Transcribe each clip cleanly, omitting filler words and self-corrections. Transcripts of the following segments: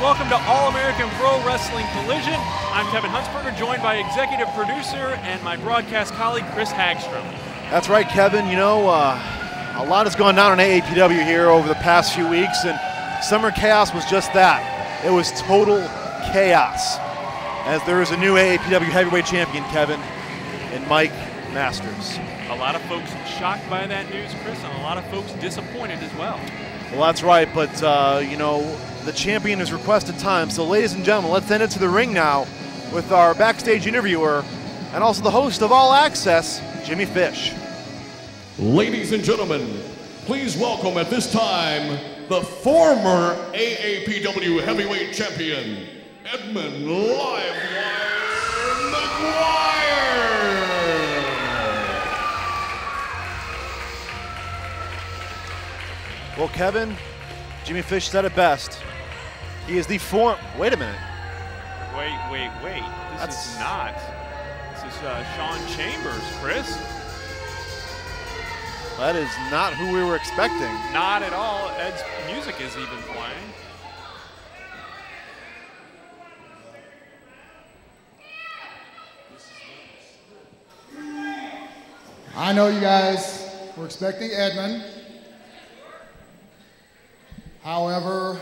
welcome to All-American Pro Wrestling Collision. I'm Kevin Huntsberger, joined by executive producer and my broadcast colleague, Chris Hagstrom. That's right, Kevin. You know, a lot has gone down on AAPW here over the past few weeks, and Summer Chaos was just that. It was total chaos, as there is a new AAPW heavyweight champion, Kevin, in Mike Masters. A lot of folks shocked by that news, Chris, and a lot of folks disappointed as well. Well, that's right, but, you know, the champion has requested time. So, ladies and gentlemen, let's send it to the ring now with our backstage interviewer and also the host of All Access, Jimmy Fish. Ladies and gentlemen, please welcome at this time the former AAPW heavyweight champion, Edmund "Livewire" McGuire. Well, Kevin, Jimmy Fish said it best. He is the wait a minute. Wait. This is not. This is Sean Chambers, Chris. That is not who we were expecting. Not at all. Ed's music is even playing. I know you guys were expecting Edmund. However,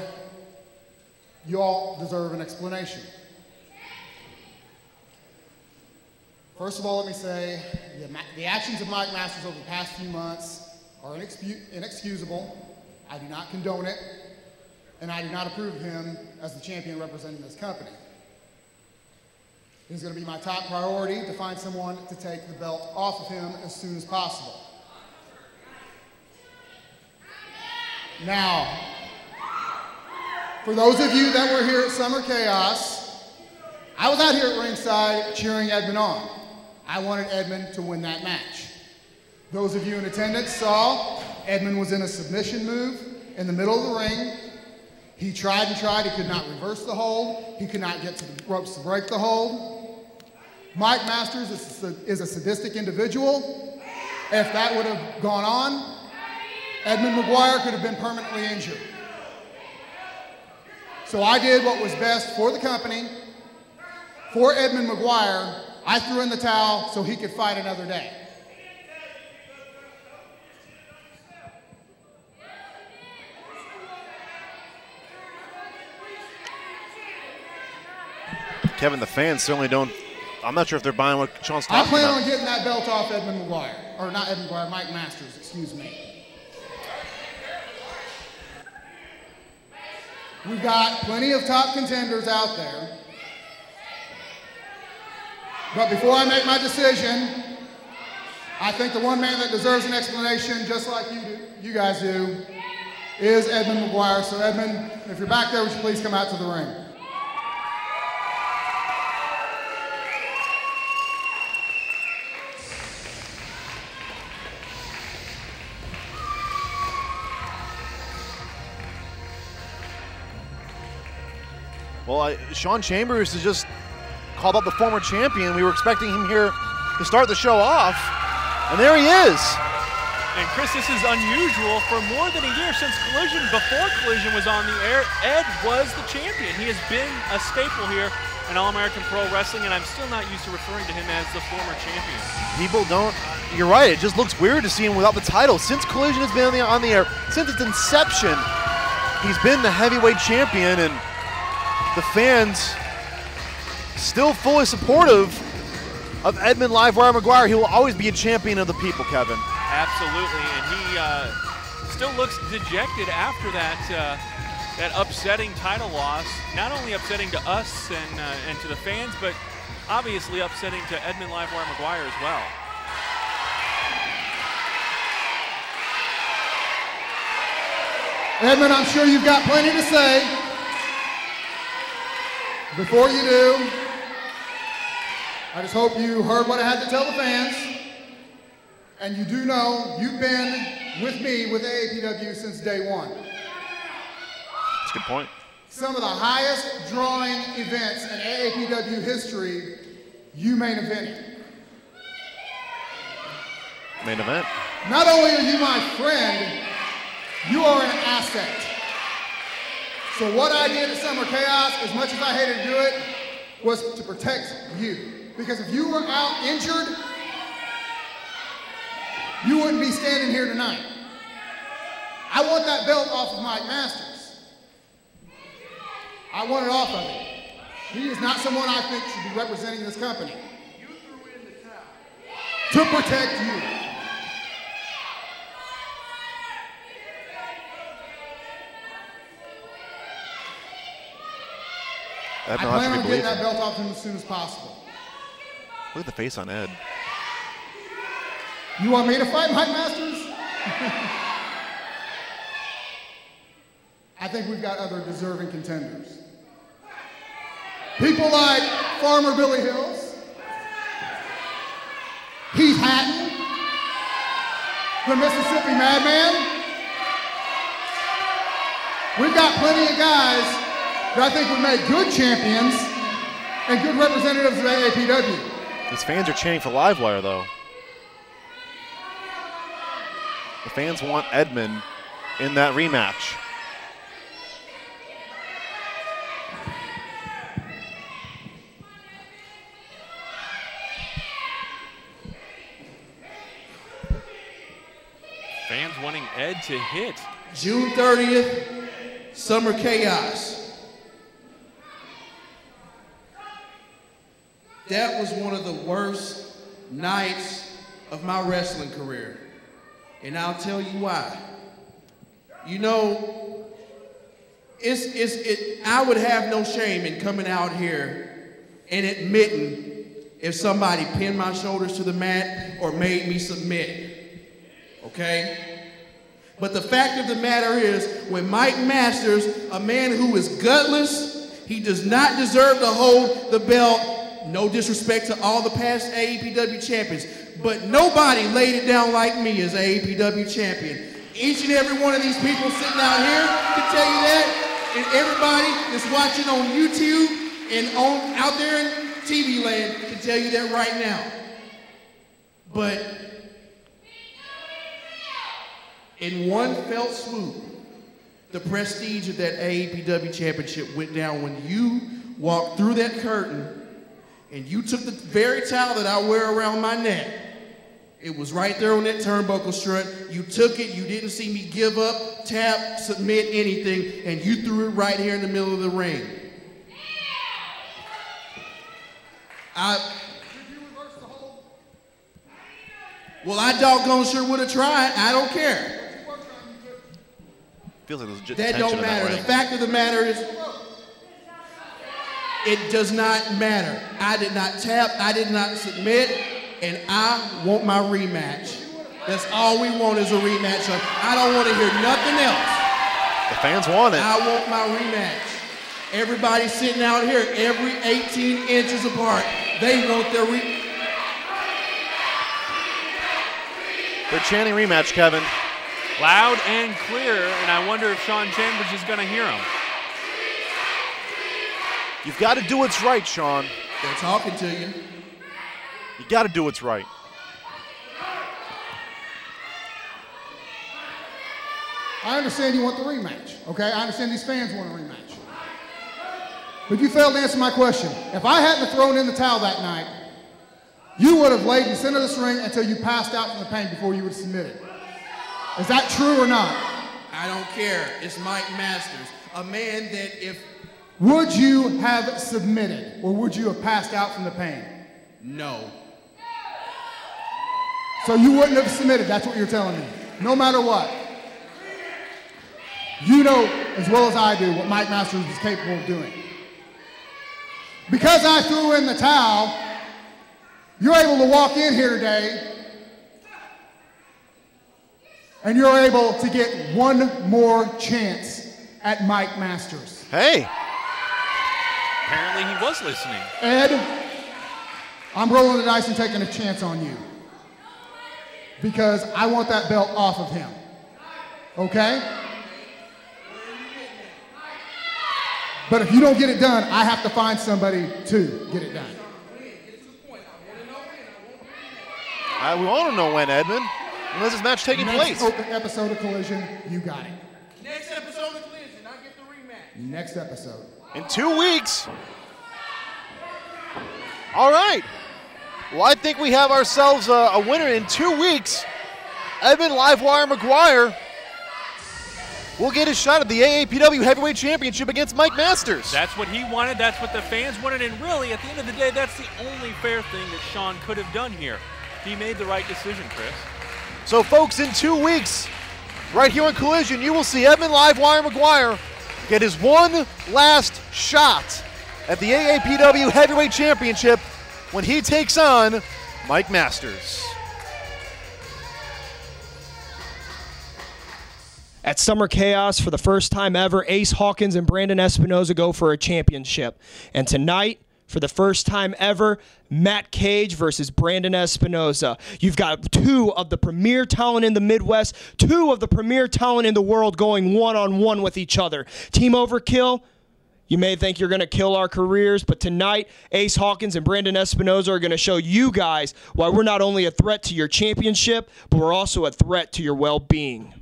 you all deserve an explanation. First of all, let me say the actions of Mike Masters over the past few months are inexcusable. I do not condone it, and I do not approve of him as the champion representing this company. It is going to be my top priority to find someone to take the belt off of him as soon as possible. Now, for those of you that were here at Summer Chaos, I was out here at ringside cheering Edmund on. I wanted Edmund to win that match. Those of you in attendance saw Edmund was in a submission move in the middle of the ring. He tried and tried, he could not reverse the hold. He could not get to the ropes to break the hold. Mike Masters is a sadistic individual. If that would have gone on, Edmund McGuire could have been permanently injured. So I did what was best for the company. For Edmund McGuire, I threw in the towel so he could fight another day. Kevin, the fans certainly don't. I'm not sure if they're buying what Sean's talking about. I plan on getting that belt off Edmund McGuire. Or not Edmund McGuire, Mike Masters, excuse me. We've got plenty of top contenders out there. But before I make my decision, I think the one man that deserves an explanation, just like you guys do, is Edmund McGuire. So Edmund, if you're back there, would you please come out to the ring? Well, Sean Chambers has just called up the former champion. We were expecting him here to start the show off, and there he is. And Chris, this is unusual. For more than a year since Collision, before Collision was on the air, Ed was the champion. He has been a staple here in All-American Pro Wrestling, and I'm still not used to referring to him as the former champion. People don't, you're right, it just looks weird to see him without the title. Since Collision has been on the air, since its inception, he's been the heavyweight champion, and the fans still fully supportive of Edmund "Livewire" McGuire. He will always be a champion of the people, Kevin. Absolutely, and he still looks dejected after that that upsetting title loss. Not only upsetting to us and to the fans, but obviously upsetting to Edmund "Livewire" McGuire as well. Edmund, I'm sure you've got plenty to say. Before you do, I just hope you heard what I had to tell the fans. And you do know you've been with me with AAPW since day one. That's a good point. Some of the highest drawing events in AAPW history, you main evented. Main event. Not only are you my friend, you are an asset. So what I did at Summer Chaos, as much as I hated to do it, was to protect you. Because if you were out injured, you wouldn't be standing here tonight. I want that belt off of Mike Masters. I want it off of him. He is not someone I think should be representing this company. You threw in the towel. To protect you. I plan on getting that belt off him as soon as possible. Look at the face on Ed. You want me to fight Mike Masters? I think we've got other deserving contenders. People like Farmer Billy Hills, Heath Hatton, the Mississippi Madman. We've got plenty of guys that I think would make good champions and good representatives of AAPW. These fans are chanting for Livewire, though. The fans want Edmund in that rematch. Fans wanting Ed to hit. June 30th, Summer Chaos. That was one of the worst nights of my wrestling career. And I'll tell you why. You know, I would have no shame in coming out here and admitting if somebody pinned my shoulders to the mat or made me submit. Okay? But the fact of the matter is, when Mike Masters, a man who is gutless, he does not deserve to hold the belt. No disrespect to all the past AAPW champions, but nobody laid it down like me as AAPW champion. Each and every one of these people sitting out here can tell you that, and everybody that's watching on YouTube and out there in TV land can tell you that right now. But in one fell swoop, the prestige of that AAPW championship went down when you walked through that curtain and you took the very towel that I wear around my neck. It was right there on that turnbuckle strut. You took it, you didn't see me give up, tap, submit, anything, and you threw it right here in the middle of the ring. Well, I doggone sure would have tried. I don't care. Feels like there's legit that tension don't matter. in that The fact of the matter is, it does not matter. I did not tap, I did not submit, and I want my rematch. That's all we want is a rematch. I don't want to hear nothing else. The fans want it. I want my rematch. Everybody sitting out here, every 18 inches apart, they want their rematch. They're chanting rematch, Kevin. Loud and clear, and I wonder if Sean Chambers is going to hear him. You've got to do what's right, Sean. They're talking to you. You got to do what's right. I understand you want the rematch, okay? I understand these fans want a rematch. But you failed to answer my question. If I hadn't thrown in the towel that night, you would have laid in the center of this ring until you passed out from the pain before you would have submitted. Is that true or not? I don't care. It's Mike Masters, a man that if... Would you have submitted, or would you have passed out from the pain? No. So you wouldn't have submitted, that's what you're telling me. No matter what. You know as well as I do what Mike Masters is capable of doing. Because I threw in the towel, you're able to walk in here today and you're able to get one more chance at Mike Masters. Hey. Apparently he was listening. Ed, I'm rolling the dice and taking a chance on you because I want that belt off of him, okay? But if you don't get it done, I have to find somebody to get it done. We want to know when, Edmund. When is this match taking place? Next episode of Collision, you got it. Next episode of Collision, I get the rematch. next episode. In 2 weeks. All right. Well, I think we have ourselves a winner in 2 weeks. Edmund Livewire McGuire will get his shot at the AAPW Heavyweight Championship against Mike Masters. That's what he wanted. That's what the fans wanted. And really, at the end of the day, that's the only fair thing that Sean could have done here. He made the right decision, Chris. So, folks, in 2 weeks, right here on Collision, you will see Edmund Livewire McGuire get his one last shot at the AAPW Heavyweight Championship when he takes on Mike Masters. At Summer Chaos, for the first time ever, Ace Hawkins and Brandon Espinosa go for a championship. And tonight, for the first time ever, Matt Cage versus Brandon Espinosa. You've got two of the premier talent in the Midwest, two of the premier talent in the world going one-on-one with each other. Team Overkill, you may think you're going to kill our careers, but tonight, Ace Hawkins and Brandon Espinosa are going to show you guys why we're not only a threat to your championship, but we're also a threat to your well-being.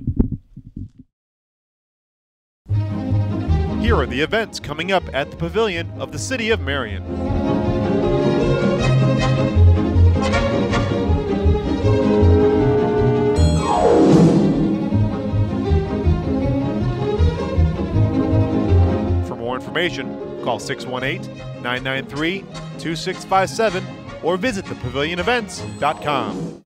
Here are the events coming up at the Pavilion of the City of Marion. For more information, call 618-993-2657 or visit thepavilionevents.com.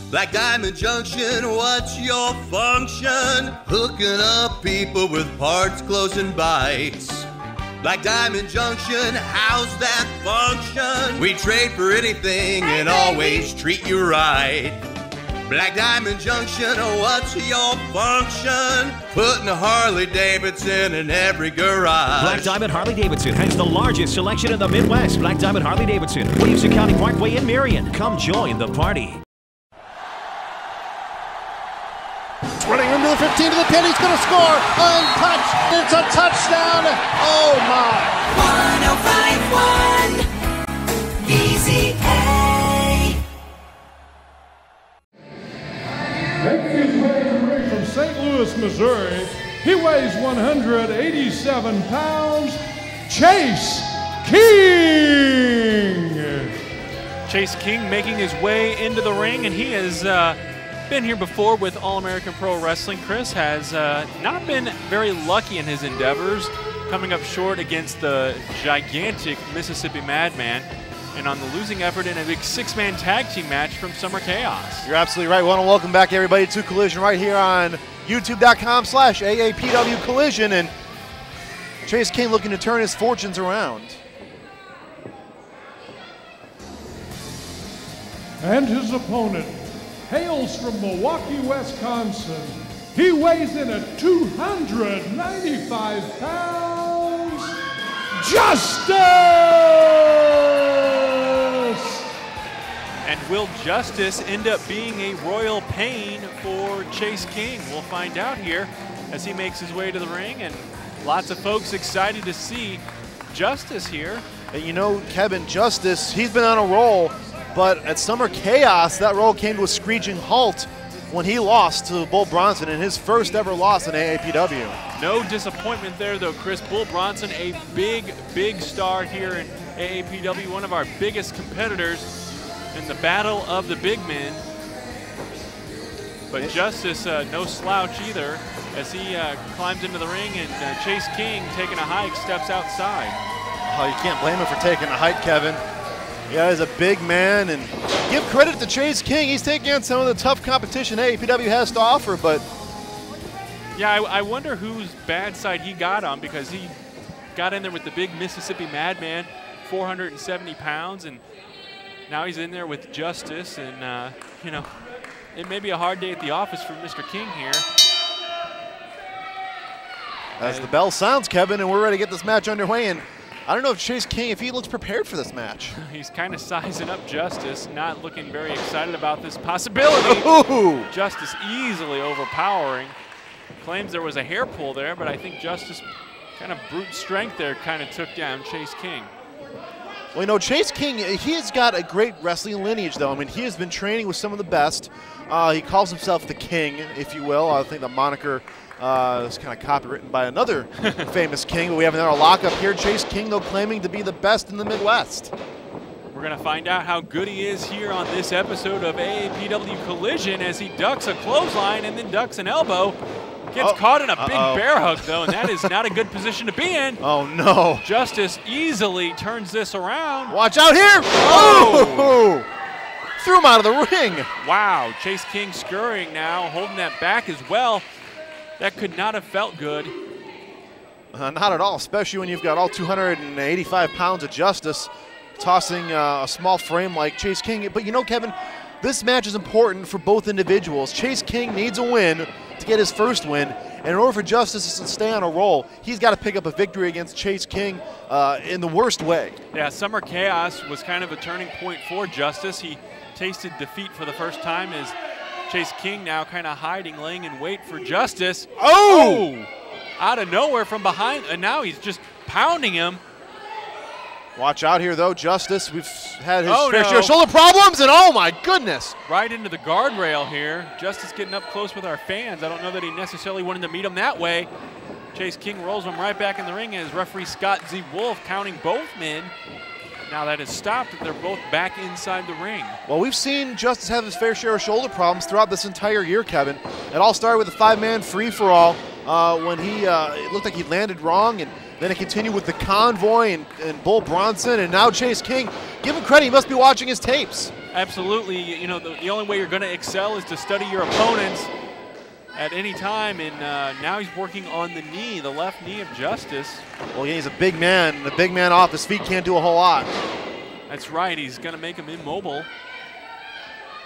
Black Diamond Junction, what's your function? Hooking up people with parts, clothes, and bikes. Black Diamond Junction, how's that function? We trade for anything and always treat you right. Black Diamond Junction, what's your function? Putting a Harley-Davidson in every garage. Black Diamond Harley-Davidson has the largest selection in the Midwest. Black Diamond Harley-Davidson, Williamson County Parkway in Marion. Come join the party. Running into the 15 to the pin, he's going to score. Untouched. It's a touchdown. Oh, my. 1051 Easy A. Makes his way to the ring from St. Louis, Missouri. He weighs 187 pounds. Chase King. Chase King making his way into the ring, and he has been here before with All-American Pro Wrestling. Chris has not been very lucky in his endeavors, coming up short against the gigantic Mississippi Madman, and on the losing effort in a big six-man tag team match from Summer Chaos. You're absolutely right. We want to welcome back everybody to Collision right here on youtube.com/AAPW Collision, and Chase King looking to turn his fortunes around. And his opponent hails from Milwaukee, Wisconsin. He weighs in at 295 pounds. Justice! And will Justice end up being a royal pain for Chase King? We'll find out here as he makes his way to the ring, and lots of folks excited to see Justice here. And you know, Kevin, Justice, he's been on a roll. But at Summer Chaos, that roll came to a screeching halt when he lost to Bull Bronson in his first ever loss in AAPW. No disappointment there, though, Chris. Bull Bronson, a big, big star here in AAPW, one of our biggest competitors in the battle of the big men. But Justice, no slouch either, as he climbs into the ring, and Chase King, taking a hike, steps outside. Oh, you can't blame him for taking a hike, Kevin. Yeah, he's a big man, and give credit to Chase King. He's taking on some of the tough competition AAPW has to offer, but... Yeah, I wonder whose bad side he got on, because he got in there with the big Mississippi Madman, 470 pounds, and now he's in there with Justice, and, you know, it may be a hard day at the office for Mr. King here. As the bell sounds, Kevin, and we're ready to get this match underway, and I don't know if Chase King, if he looks prepared for this match. He's kind of sizing up Justice, not looking very excited about this possibility. Ooh. Justice easily overpowering. Claims there was a hair pull there, but I think Justice, kind of brute strength there, kind of took down Chase King. Well, you know, Chase King, he has got a great wrestling lineage, though. I mean, he has been training with some of the best. He calls himself the King, if you will. I think the moniker It's kind of copywritten by another famous king, but we have another lockup here. Chase King, though, claiming to be the best in the Midwest. We're going to find out how good he is here on this episode of AAPW Collision as he ducks a clothesline and then ducks an elbow. Gets caught in a big bear hug, though, and that is not a good position to be in. Oh, no. Justice easily turns this around. Watch out here. Oh! Threw him out of the ring. Wow. Chase King scurrying now, holding that back as well. That could not have felt good. Not at all, especially when you've got all 285 pounds of Justice tossing a small frame like Chase King. But you know, Kevin, this match is important for both individuals. Chase King needs a win to get his first win. And in order for Justice to stay on a roll, he's got to pick up a victory against Chase King in the worst way. Yeah, Summer Chaos was kind of a turning point for Justice. He tasted defeat for the first time as Chase King now kind of hiding, laying in wait for Justice. Oh! Out of nowhere from behind, and now he's just pounding him. Watch out here, though. Justice, we've had his fair share of shoulder problems, and oh my goodness. Right into the guardrail here. Justice getting up close with our fans. I don't know that he necessarily wanted to meet him that way. Chase King rolls him right back in the ring as referee Scott Z. Wolf counting both men. Now that has stopped, they're both back inside the ring. Well, we've seen Justice have his fair share of shoulder problems throughout this entire year, Kevin. It all started with a 5-man free-for-all when it looked like he landed wrong, and then it continued with the Convoy and Bull Bronson, and now Chase King. Give him credit, he must be watching his tapes. Absolutely. You know, the only way you're going to excel is to study your opponents at any time, and now he's working on the knee, the left knee of Justice. Well, yeah, he's a big man, and a big man off his feet can't do a whole lot. That's right, he's going to make him immobile.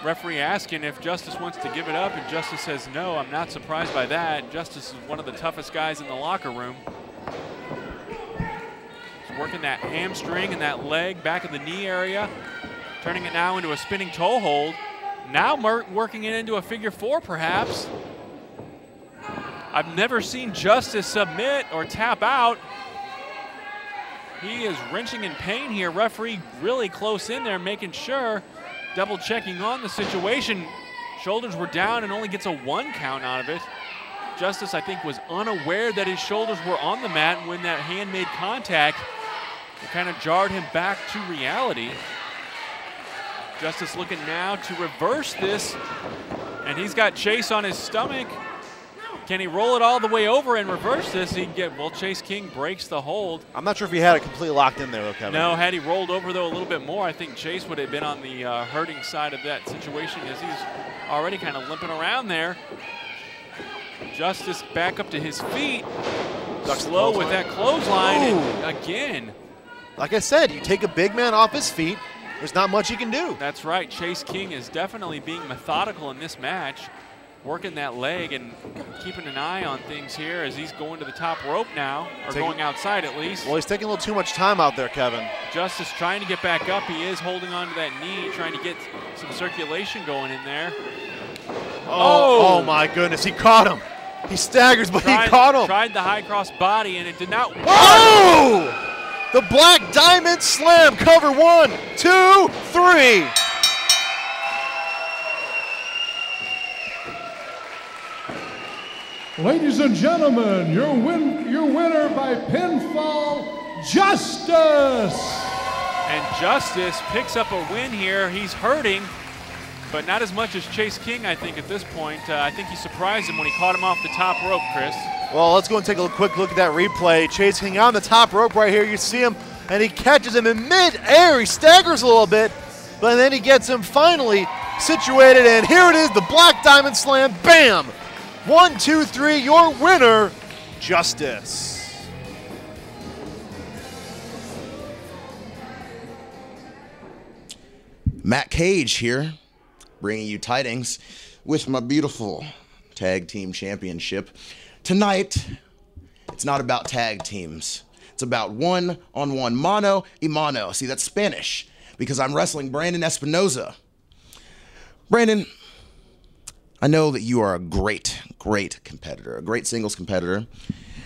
Referee asking if Justice wants to give it up, and Justice says no. I'm not surprised by that. Justice is one of the toughest guys in the locker room. He's working that hamstring and that leg back of the knee area, turning it now into a spinning toe hold. Now working it into a figure 4, perhaps. I've never seen Justice submit or tap out. He is wrenching in pain here. Referee really close in there, making sure, double checking on the situation. Shoulders were down and only gets a 1 count out of it. Justice, I think, was unaware that his shoulders were on the mat, and when that hand made contact, it kind of jarred him back to reality. Justice looking now to reverse this, and he's got Chase on his stomach. Can he roll it all the way over and reverse this? He can get, well, Chase King breaks the hold. I'm not sure if he had it completely locked in there, though, Kevin. No, had he rolled over, though, a little bit more, I think Chase would have been on the hurting side of that situation, as he's already kind of limping around there. Justice back up to his feet. Slow with that clothesline, and again. Like I said, you take a big man off his feet, there's not much he can do. That's right. Chase King is definitely being methodical in this match, working that leg and keeping an eye on things here as he's going to the top rope now, or going outside at least. Well, he's taking a little too much time out there, Kevin. Justice trying to get back up. He is holding on to that knee, trying to get some circulation going in there. Oh my goodness, he caught him. He staggers, but he caught him. Tried the high cross body, and it did not work. Oh! The Black Diamond Slam, cover 1, 2, 3. Ladies and gentlemen, your winner by pinfall, Justice. And Justice picks up a win here. He's hurting, but not as much as Chase King, I think, at this point. I think he surprised him when he caught him off the top rope, Chris. Well, let's go and take a quick look at that replay. Chase King on the top rope right here. You see him, and he catches him in mid-air. He staggers a little bit, but then he gets him finally situated, and here it is, the Black Diamond Slam. Bam! 1, 2, 3, your winner, Justice. Matt Cage here, bringing you tidings with my beautiful tag team championship. Tonight, it's not about tag teams. It's about one-on-one, mano y mano. See, that's Spanish, because I'm wrestling Brandon Espinosa. Brandon, I know that you are a great competitor, a great singles competitor.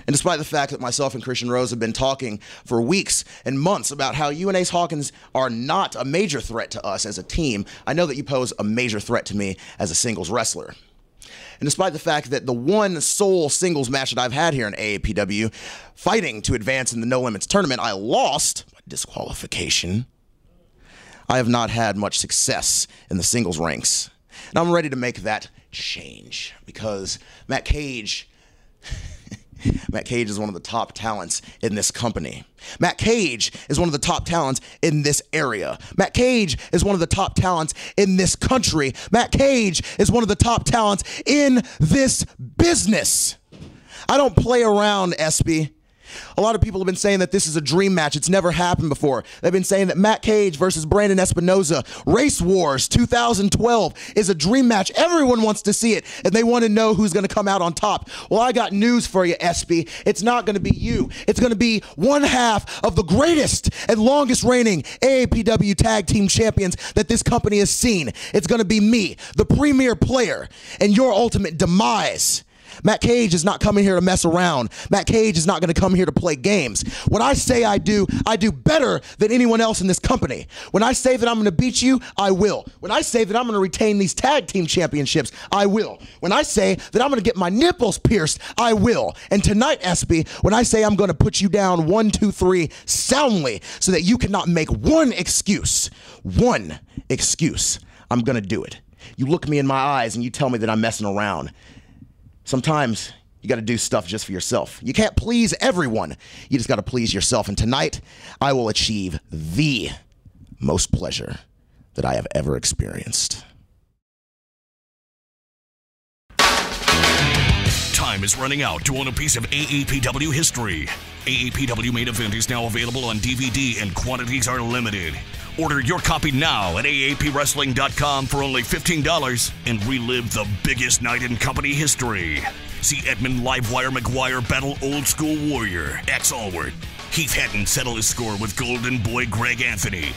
And despite the fact that myself and Christian Rose have been talking for weeks and months about how you and Ace Hawkins are not a major threat to us as a team, I know that you pose a major threat to me as a singles wrestler. And despite the fact that the one sole singles match that I've had here in AAPW, fighting to advance in the No Limits tournament, I lost by disqualification. I have not had much success in the singles ranks. And I'm ready to make that change because Matt Cage is one of the top talents in this company. Matt Cage is one of the top talents in this area. Matt Cage is one of the top talents in this country. Matt Cage is one of the top talents in this business. I don't play around, SB. A lot of people have been saying that this is a dream match. It's never happened before. They've been saying that Matt Cage versus Brandon Espinosa, Race Wars 2012, is a dream match. Everyone wants to see it, and they want to know who's going to come out on top. Well, I got news for you, SB. It's not going to be you. It's going to be one half of the greatest and longest reigning AAPW tag team champions that this company has seen. It's going to be me, the premier player, and your ultimate demise. Matt Cage is not coming here to mess around. Matt Cage is not going to come here to play games. What I say I do better than anyone else in this company. When I say that I'm going to beat you, I will. When I say that I'm going to retain these tag team championships, I will. When I say that I'm going to get my nipples pierced, I will. And tonight, SB, when I say I'm going to put you down 1, 2, 3 soundly so that you cannot make one excuse, I'm going to do it. You look me in my eyes and you tell me that I'm messing around. Sometimes you got to do stuff just for yourself. You can't please everyone. You just got to please yourself. And tonight, I will achieve the most pleasure that I have ever experienced. Time is running out to own a piece of AAPW history. AAPW Main Event is now available on DVD and quantities are limited. Order your copy now at AAPWrestling.com for only $15 and relive the biggest night in company history. See Edmund Livewire McGuire battle Old School Warrior, ex-Allwardt. Heath Hatton settle his score with Golden Boy Greg Anthony.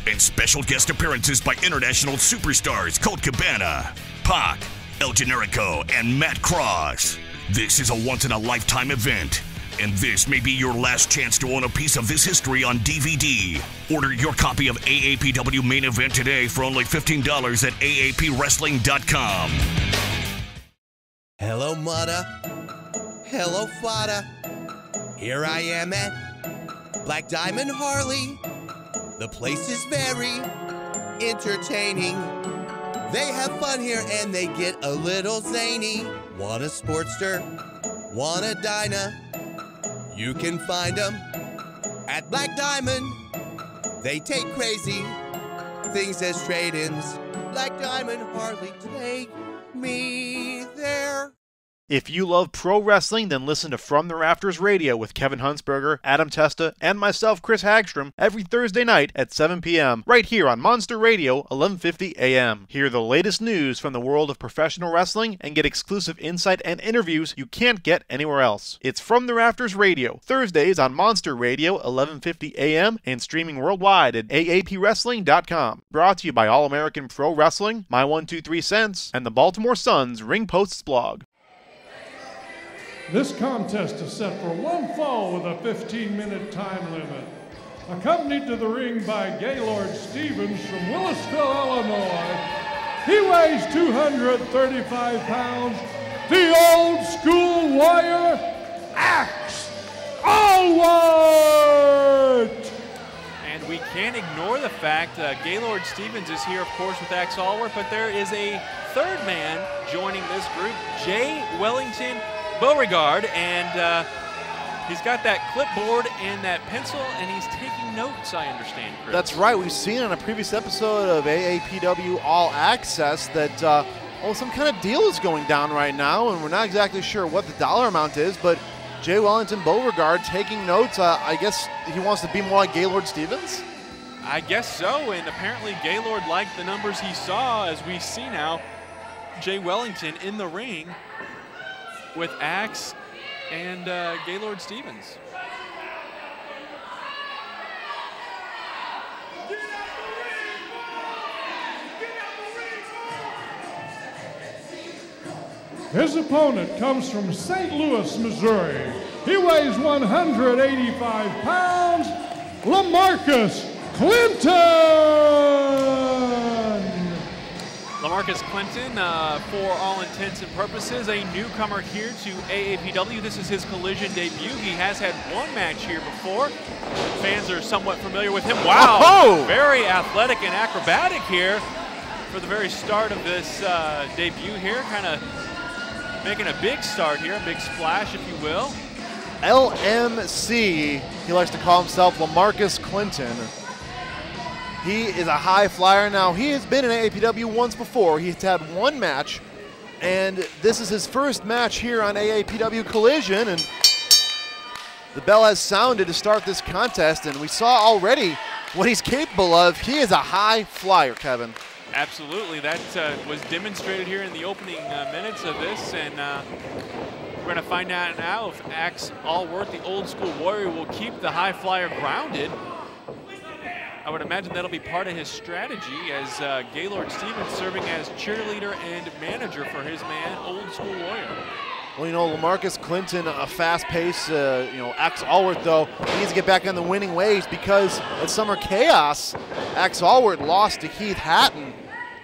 And special guest appearances by international superstars Colt Cabana, Pac, El Generico, and Matt Cross. This is a once-in-a-lifetime event. And this may be your last chance to own a piece of this history on DVD. Order your copy of AAPW Main Event today for only $15 at AAPWrestling.com. Hello, Mudda. Hello, Fada. Here I am at Black Diamond Harley. The place is very entertaining. They have fun here and they get a little zany. Want a Sportster? Want a Dyna? You can find them at Black Diamond. They take crazy things as trade-ins. Black Diamond Harley, take me there. If you love pro wrestling, then listen to From the Rafters Radio with Kevin Huntsberger, Adam Testa, and myself, Chris Hagstrom, every Thursday night at 7 p.m. right here on Monster Radio, 1150 a.m. Hear the latest news from the world of professional wrestling and get exclusive insight and interviews you can't get anywhere else. It's From the Rafters Radio, Thursdays on Monster Radio, 1150 a.m. and streaming worldwide at AAPWrestling.com. Brought to you by All American Pro Wrestling, My 123 Cents, and the Baltimore Sun's Ring Posts blog. This contest is set for one fall with a 15-minute time limit. Accompanied to the ring by Gaylord Stevens from Willisville, Illinois. He weighs 235 pounds. The Old School Warrior, Axe Allwardt! And we can't ignore the fact Gaylord Stevens is here, of course, with Axe Allwardt, but there is a third man joining this group, Jay Wellington Beauregard, and he's got that clipboard and that pencil, and he's taking notes, I understand, Chris. That's right. We've seen on a previous episode of AAPW All Access that some kind of deal is going down right now, and we're not exactly sure what the dollar amount is, but Jay Wellington Beauregard taking notes. I guess he wants to be more like Gaylord Stevens? I guess so, and apparently Gaylord liked the numbers he saw, as we see now Jay Wellington in the ring with Axe and Gaylord Stevens. His opponent comes from St. Louis, Missouri. He weighs 185 pounds, LaMarcus Clinton. LaMarcus Clinton, for all intents and purposes, a newcomer here to AAPW. This is his Collision debut. He has had one match here before. Fans are somewhat familiar with him. Wow, oh! Very athletic and acrobatic here for the very start of this debut here. Kind of making a big start here, a big splash, if you will. LMC, he likes to call himself, LaMarcus Clinton. He is a high flyer now. He has been in AAPW once before. He's had one match, and this is his first match here on AAPW Collision, and the bell has sounded to start this contest, and we saw already what he's capable of. He is a high flyer, Kevin. Absolutely. That was demonstrated here in the opening minutes of this, and we're going to find out now if Allwardt, the old school warrior, will keep the high flyer grounded. I would imagine that'll be part of his strategy as Gaylord Stevens serving as cheerleader and manager for his man, Old School Warrior. Well, you know, LaMarcus Clinton, a fast pace, you know, Allwardt, though, he needs to get back on the winning ways because at Summer Chaos, Allwardt lost to Heath Hatton.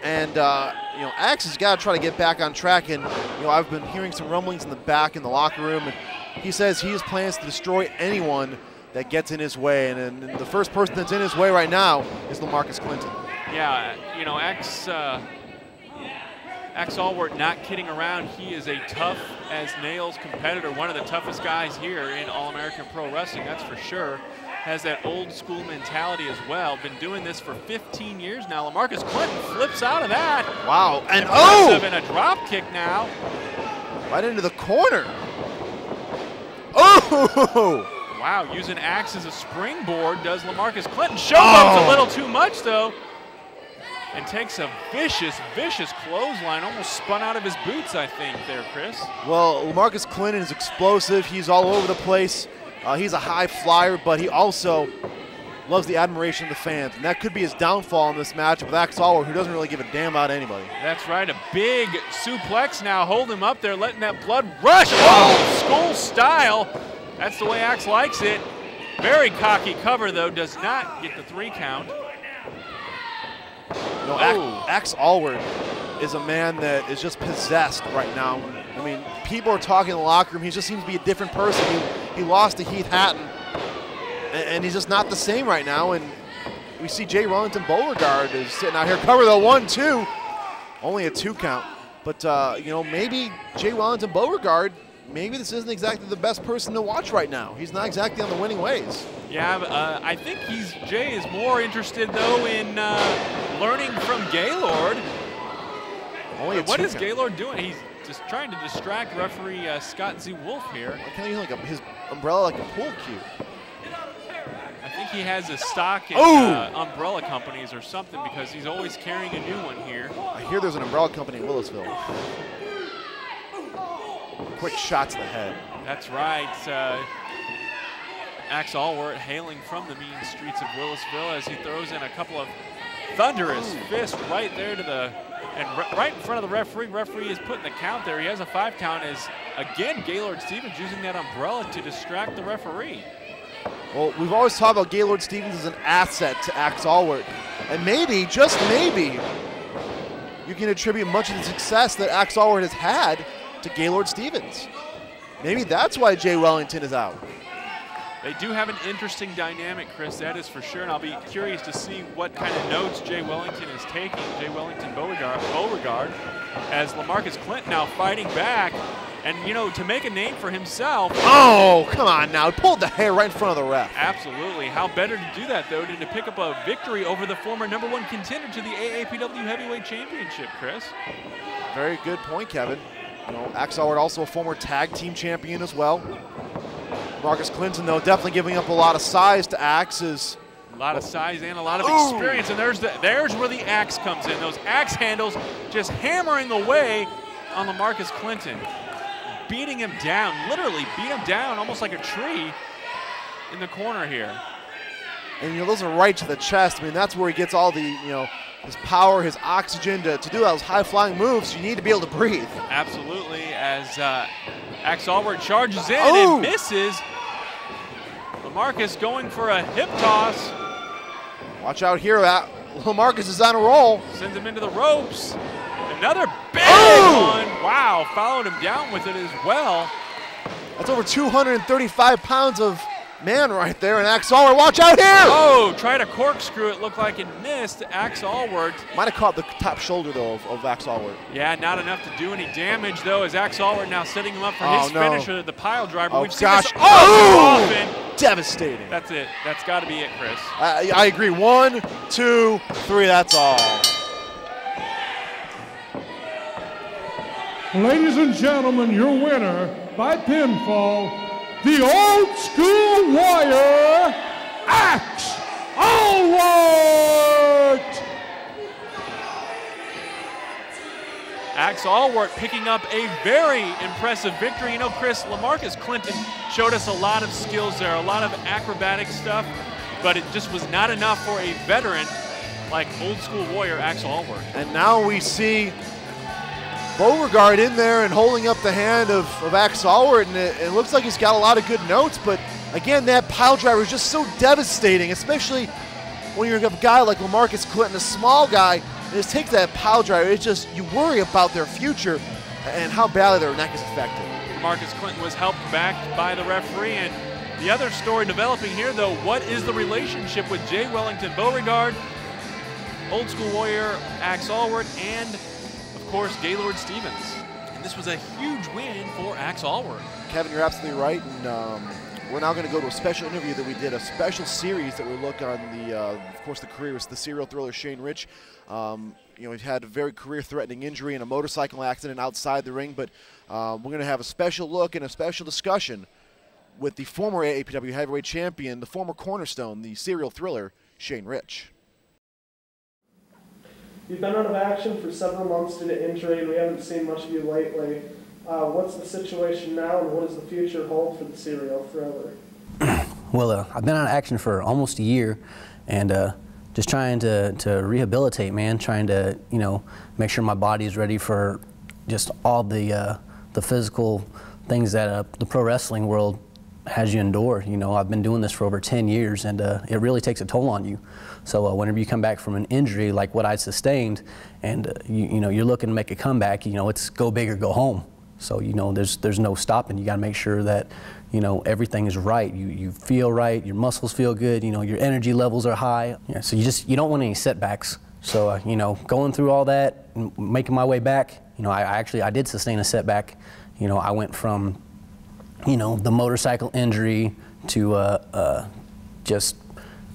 And, you know, Axe has got to try to get back on track. And, you know, I've been hearing some rumblings in the back in the locker room. And he says he has plans to destroy anyone that gets in his way, and the first person that's in his way right now is LaMarcus Clinton. Yeah, you know, Allwardt, not kidding around, he is a tough as nails competitor, one of the toughest guys here in All-American Pro Wrestling, that's for sure. Has that old school mentality as well. Been doing this for 15 years now. LaMarcus Clinton flips out of that. Wow, and and a drop kick now. Right into the corner. Oh! Wow, using Axe as a springboard does LaMarcus Clinton. Showboats a little too much, though, and takes a vicious, vicious clothesline. Almost spun out of his boots, I think, there, Chris. Well, LaMarcus Clinton is explosive. He's all over the place. He's a high flyer, but he also loves the admiration of the fans, and that could be his downfall in this match with Allwardt, who doesn't really give a damn about anybody. That's right, a big suplex now. Hold him up there, letting that blood rush. Oh, school style. That's the way Axe likes it. Very cocky cover, though, does not get the 3 count. No, Allwardt is a man that is just possessed right now. I mean, people are talking in the locker room. He just seems to be a different person. He lost to Heath Hatton, and he's just not the same right now. And we see Jay Wellington Beauregard is sitting out here. Cover the 1-2. Only a 2 count. But, you know, maybe Jay Wellington Beauregard, maybe this isn't exactly the best person to watch right now. He's not exactly on the winning ways. Yeah, I think Jay is more interested, though, in learning from Gaylord. What is Gaylord doing? He's just trying to distract referee Scott Z. Wolf here. Why can't he use like his umbrella like a pool cue? I think he has a stock in umbrella companies or something because he's always carrying a new one here. I hear there's an umbrella company in Willisville. Quick shot to the head. That's right. Allwardt hailing from the mean streets of Willisville as he throws in a couple of thunderous fists right there to the, and right in front of the referee. Referee is putting the count there. He has a 5 count as, again, Gaylord Stevens using that umbrella to distract the referee. Well, we've always talked about Gaylord Stevens as an asset to Allwardt. And maybe, just maybe, you can attribute much of the success that Allwardt has had to Gaylord Stevens. Maybe that's why Jay Wellington is out. They do have an interesting dynamic, Chris, that is for sure, and I'll be curious to see what kind of notes Jay Wellington is taking, Jay Wellington Beauregard, as LaMarcus Clinton now fighting back, and, you know, to make a name for himself. Oh, come on now, he pulled the hair right in front of the ref. Absolutely. How better to do that, though, than to pick up a victory over the former number 1 contender to the AAPW Heavyweight Championship, Chris. Very good point, Kevin. You know, Allwardt also a former tag team champion as well. LaMarcus Clinton, though, definitely giving up a lot of size to Axe's. A lot of size and a lot of experience, and there's where the Axe comes in. Those Axe handles just hammering away on LaMarcus Clinton, beating him down, literally beat him down almost like a tree in the corner here. And, you know, those are right to the chest. I mean, that's where he gets all the, you know, his power, his oxygen to do those high-flying moves. You need to be able to breathe. Absolutely, as Allwardt charges in and misses. LaMarcus going for a hip toss. Watch out here. LaMarcus is on a roll. Sends him into the ropes. Another big one. Wow, followed him down with it as well. That's over 235 pounds of man right there, and Axe Allwardt, watch out here! Oh, tried a corkscrew, it looked like it missed. Axe Allwardt. Might have caught the top shoulder, though, of Axe Allwardt. Yeah, not enough to do any damage, though, as Axe Allwardt now setting him up for his finisher, the pile driver. Oh, We've gosh. seen this often. Devastating. That's it. That's got to be it, Chris. I agree. 1, 2, 3, that's all. Ladies and gentlemen, your winner by pinfall, the Old School Warrior, Axe Allwardt! Axe Allwardt picking up a very impressive victory. You know, Chris, LaMarcus Clinton showed us a lot of skills there, a lot of acrobatic stuff, but it just was not enough for a veteran like Old School Warrior Axe Allwardt. And now we see Beauregard in there and holding up the hand of Axe Allwardt, and it looks like he's got a lot of good notes, but again, that pile driver is just so devastating, especially when you're a guy like LaMarcus Clinton, a small guy, and just take that pile driver. It's just, you worry about their future and how badly their neck is affected. LaMarcus Clinton was helped back by the referee, and the other story developing here, though, what is the relationship with Jay Wellington Beauregard, Old School Warrior Axe Allwardt, and of course, Gaylord Stevens. And this was a huge win for Axe Allwardt. Kevin, you're absolutely right, and we're now going to go to a special interview that we did, a special series that we look on the, of course, the careers, the serial thriller Shane Rich. You know, he's had a very career-threatening injury in a motorcycle accident outside the ring, but we're going to have a special look and a special discussion with the former AAPW heavyweight champion, the former cornerstone, the serial thriller Shane Rich. You've been out of action for several months due to injury, and we haven't seen much of you lately. What's the situation now, and what does the future hold for the serial thriller? Well, I've been out of action for almost a year, and just trying to rehabilitate, man. Trying to, you know, make sure my body is ready for just all the physical things that the pro wrestling world has you endure. You know, I've been doing this for over 10 years, and it really takes a toll on you. So whenever you come back from an injury like what I sustained, and you know, you're looking to make a comeback, you know, it's go big or go home. So, you know, there's no stopping. You got to make sure that, you know, everything is right. You feel right, your muscles feel good, you know, your energy levels are high. Yeah, so you don't want any setbacks. So, you know, going through all that and making my way back, you know, I did sustain a setback. You know, I went from, you know, the motorcycle injury to just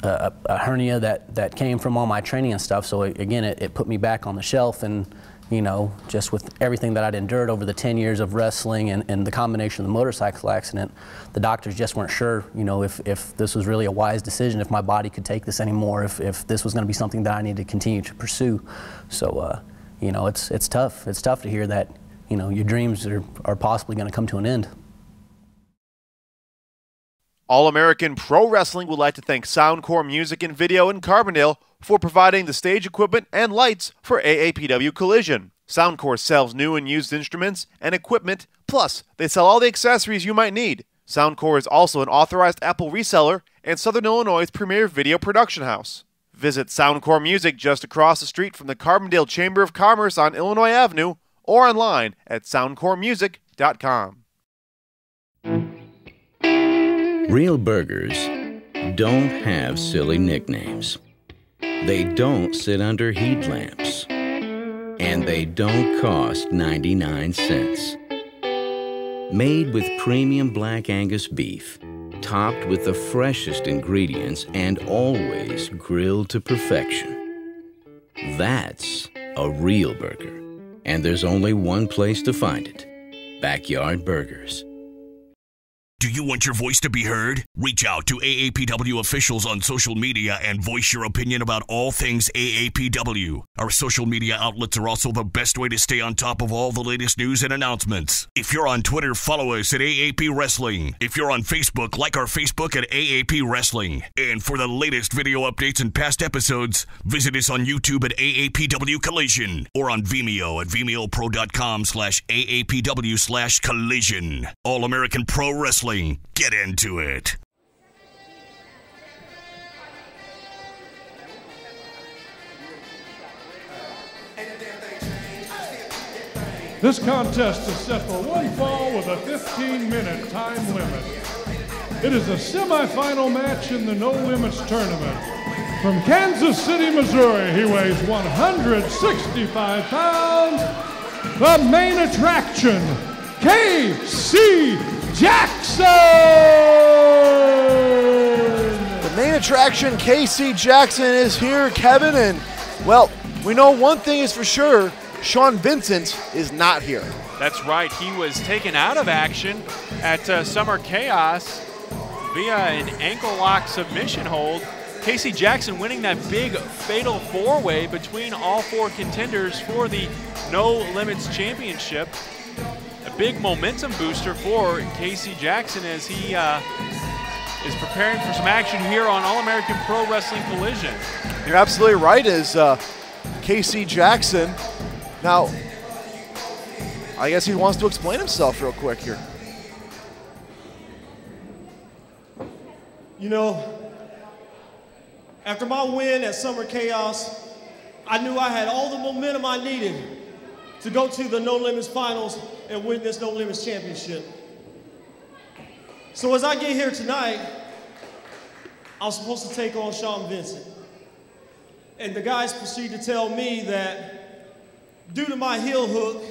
a hernia that came from all my training and stuff. So again, it put me back on the shelf, and you know, just with everything that I'd endured over the 10 years of wrestling and the combination of the motorcycle accident, the doctors just weren't sure, you know, if this was really a wise decision, if my body could take this anymore, if this was going to be something that I needed to continue to pursue. So you know, it's tough. It's tough to hear that, you know, your dreams are possibly going to come to an end. All-American Pro Wrestling would like to thank Soundcore Music and Video in Carbondale for providing the stage equipment and lights for AAPW Collision. Soundcore sells new and used instruments and equipment, plus they sell all the accessories you might need. Soundcore is also an authorized Apple reseller and Southern Illinois' premier video production house. Visit Soundcore Music just across the street from the Carbondale Chamber of Commerce on Illinois Avenue or online at soundcoremusic.com. Real burgers don't have silly nicknames. They don't sit under heat lamps. And they don't cost 99 cents. Made with premium Black Angus beef, topped with the freshest ingredients and always grilled to perfection. That's a real burger. And there's only one place to find it: Backyard Burgers. Do you want your voice to be heard? Reach out to AAPW officials on social media and voice your opinion about all things AAPW. Our social media outlets are also the best way to stay on top of all the latest news and announcements. If you're on Twitter, follow us at AAP Wrestling. If you're on Facebook, like our Facebook at AAP Wrestling. And for the latest video updates and past episodes, visit us on YouTube at AAPW Collision or on Vimeo at vimeopro.com/AAPW/Collision. All-American Pro Wrestling. Get into it. This contest is set for one fall with a 15-minute time limit. It is a semifinal match in the No Limits tournament. From Kansas City, Missouri, he weighs 165 pounds. The main attraction, K.C. Jackson! The main attraction, K.C. Jackson, is here, Kevin, and, well, we know one thing is for sure, Sean Vincent is not here. That's right. He was taken out of action at Summer Chaos via an ankle lock submission hold. K.C. Jackson winning that big fatal four-way between all four contenders for the No Limits Championship. A big momentum booster for K.C. Jackson as he is preparing for some action here on All-American Pro Wrestling Collision. You're absolutely right, as K.C. Jackson. Now, I guess he wants to explain himself real quick here. You know, after my win at Summer Chaos, I knew I had all the momentum I needed to go to the No Limits Finals and win this No Limits Championship. So as I get here tonight, I was supposed to take on Sean Vincent. And the guys proceed to tell me that due to my heel hook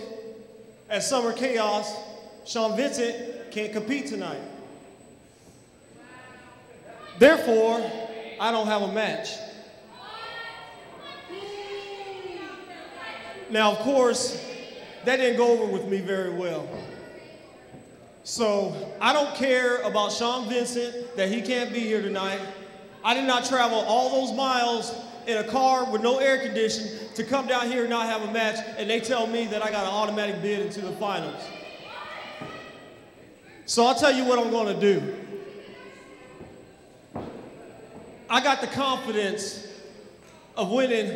at Summer Chaos, Sean Vincent can't compete tonight. Therefore, I don't have a match. Now, of course, that didn't go over with me very well. So I don't care about Sean Vincent, that he can't be here tonight. I did not travel all those miles in a car with no air conditioning to come down here and not have a match, and they tell me that I got an automatic bid into the finals. So I'll tell you what I'm gonna do. I got the confidence of winning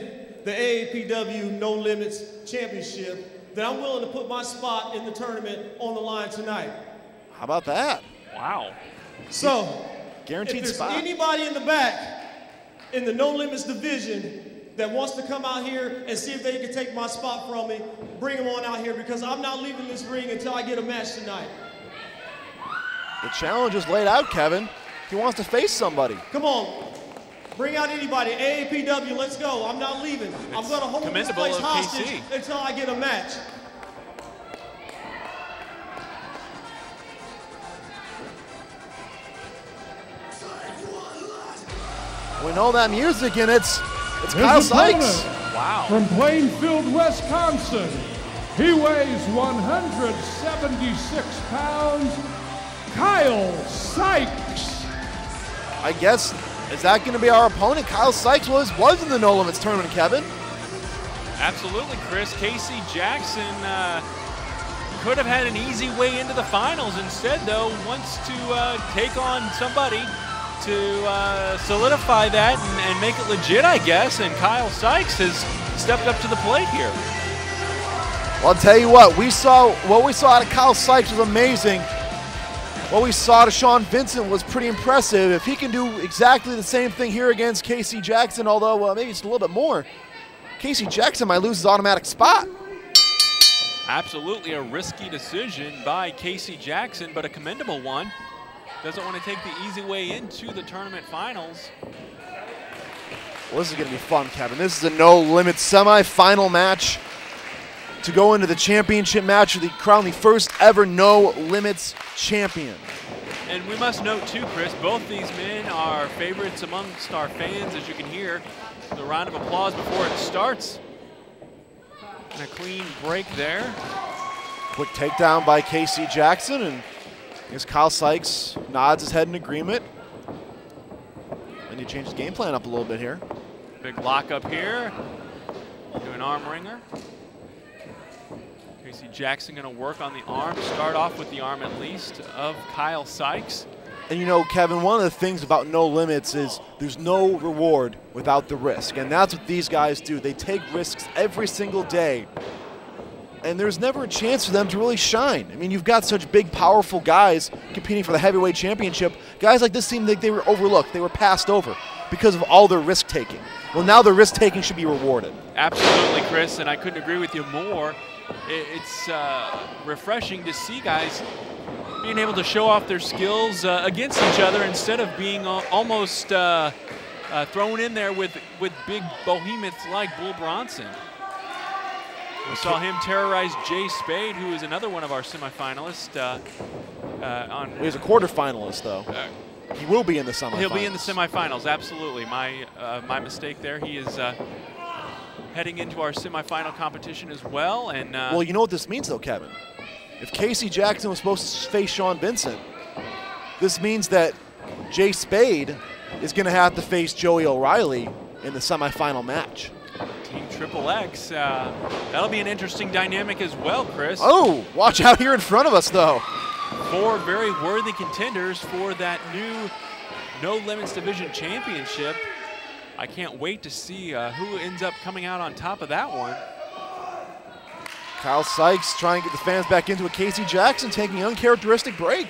the AAPW No Limits Championship that I'm willing to put my spot in the tournament on the line tonight. How about that? Wow. So, guaranteed if there's spot. anybody in the back in the No Limits division that wants to come out here and see if they can take my spot from me, bring them on out here, because I'm not leaving this ring until I get a match tonight. The challenge is laid out, Kevin. He wants to face somebody. Come on. Bring out anybody. AAPW, let's go. I'm not leaving. I'm going to hold this place hostage until I get a match. We know that music, and it's Kyle Sykes. Wow. From Plainfield, Wisconsin, he weighs 176 pounds, Kyle Sykes. I guess, is that going to be our opponent? Kyle Sykes was in the No Limits tournament, Kevin. Absolutely, Chris. K.C. Jackson could have had an easy way into the finals. Instead, though, wants to take on somebody to solidify that and make it legit, I guess. And Kyle Sykes has stepped up to the plate here. Well, I'll tell you what we saw out of Kyle Sykes was amazing. What we saw to Sean Vincent was pretty impressive. If he can do exactly the same thing here against K.C. Jackson, although maybe it's a little bit more, K.C. Jackson might lose his automatic spot. Absolutely a risky decision by K.C. Jackson, but a commendable one. Doesn't want to take the easy way into the tournament finals. Well, this is going to be fun, Kevin. This is a No Limits semi-final match to go into the championship match of the crown the first ever No Limits champion. And we must note too, Chris, both these men are favorites amongst our fans, as you can hear. The round of applause before it starts. And a clean break there. Quick takedown by K.C. Jackson, and I guess Kyle Sykes nods his head in agreement. And he changed his game plan up a little bit here. Big lock up here. Do an arm wringer. K.C. Jackson going to work on the arm, start off with the arm at least, of Kyle Sykes. And you know, Kevin, one of the things about No Limits is there's no reward without the risk. And that's what these guys do. They take risks every single day. And there's never a chance for them to really shine. I mean, you've got such big, powerful guys competing for the heavyweight championship. Guys like this seemed like they were overlooked. They were passed over because of all their risk-taking. Well, now the risk-taking should be rewarded. Absolutely, Chris, and I couldn't agree with you more. it's refreshing to see guys being able to show off their skills against each other instead of being almost thrown in there with big behemoths like Bull Bronson. We saw him terrorize Jay Spade, who is another one of our semifinalists. He's a quarterfinalist, though. He will be in the semifinals. He'll be in the semifinals, absolutely. My mistake there. He is heading into our semifinal competition as well. And well, you know what this means, though, Kevin? If Casey Jackson was supposed to face Sean Vincent, this means that Jay Spade is going to have to face Joey O'Reilly in the semifinal match. Team Triple X, that'll be an interesting dynamic as well, Chris. Oh, watch out here in front of us, though. 4 very worthy contenders for that new No Limits Division Championship. I can't wait to see who ends up coming out on top of that one. Kyle Sykes trying to get the fans back into it. Casey Jackson taking an uncharacteristic break.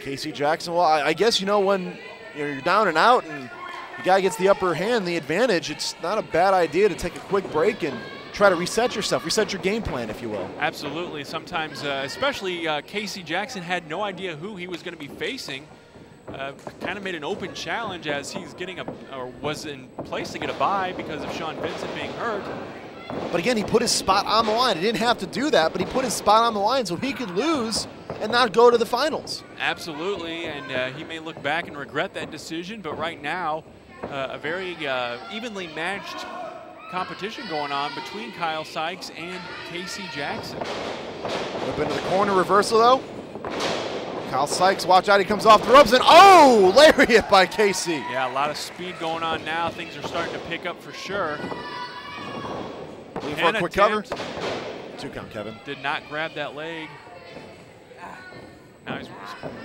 Casey Jackson, well, I guess, you know, when you're down and out and the guy gets the upper hand, the advantage, it's not a bad idea to take a quick break and try to reset yourself, reset your game plan, if you will. Absolutely. Sometimes, especially Casey Jackson had no idea who he was going to be facing. Kind of made an open challenge as he's getting or was in place to get a bye because of Sean Vincent being hurt. But again, he put his spot on the line. He didn't have to do that, but he put his spot on the line so he could lose and not go to the finals. Absolutely, and he may look back and regret that decision, but right now, a very evenly matched competition going on between Kyle Sykes and Casey Jackson. Up into the corner reversal, though. Kyle Sykes, watch out, he comes off the ropes, and oh, lariat by Casey. Yeah, a lot of speed going on now. Things are starting to pick up for sure. Looking for a quick cover. 2 count, Kevin. Did not grab that leg. Now he's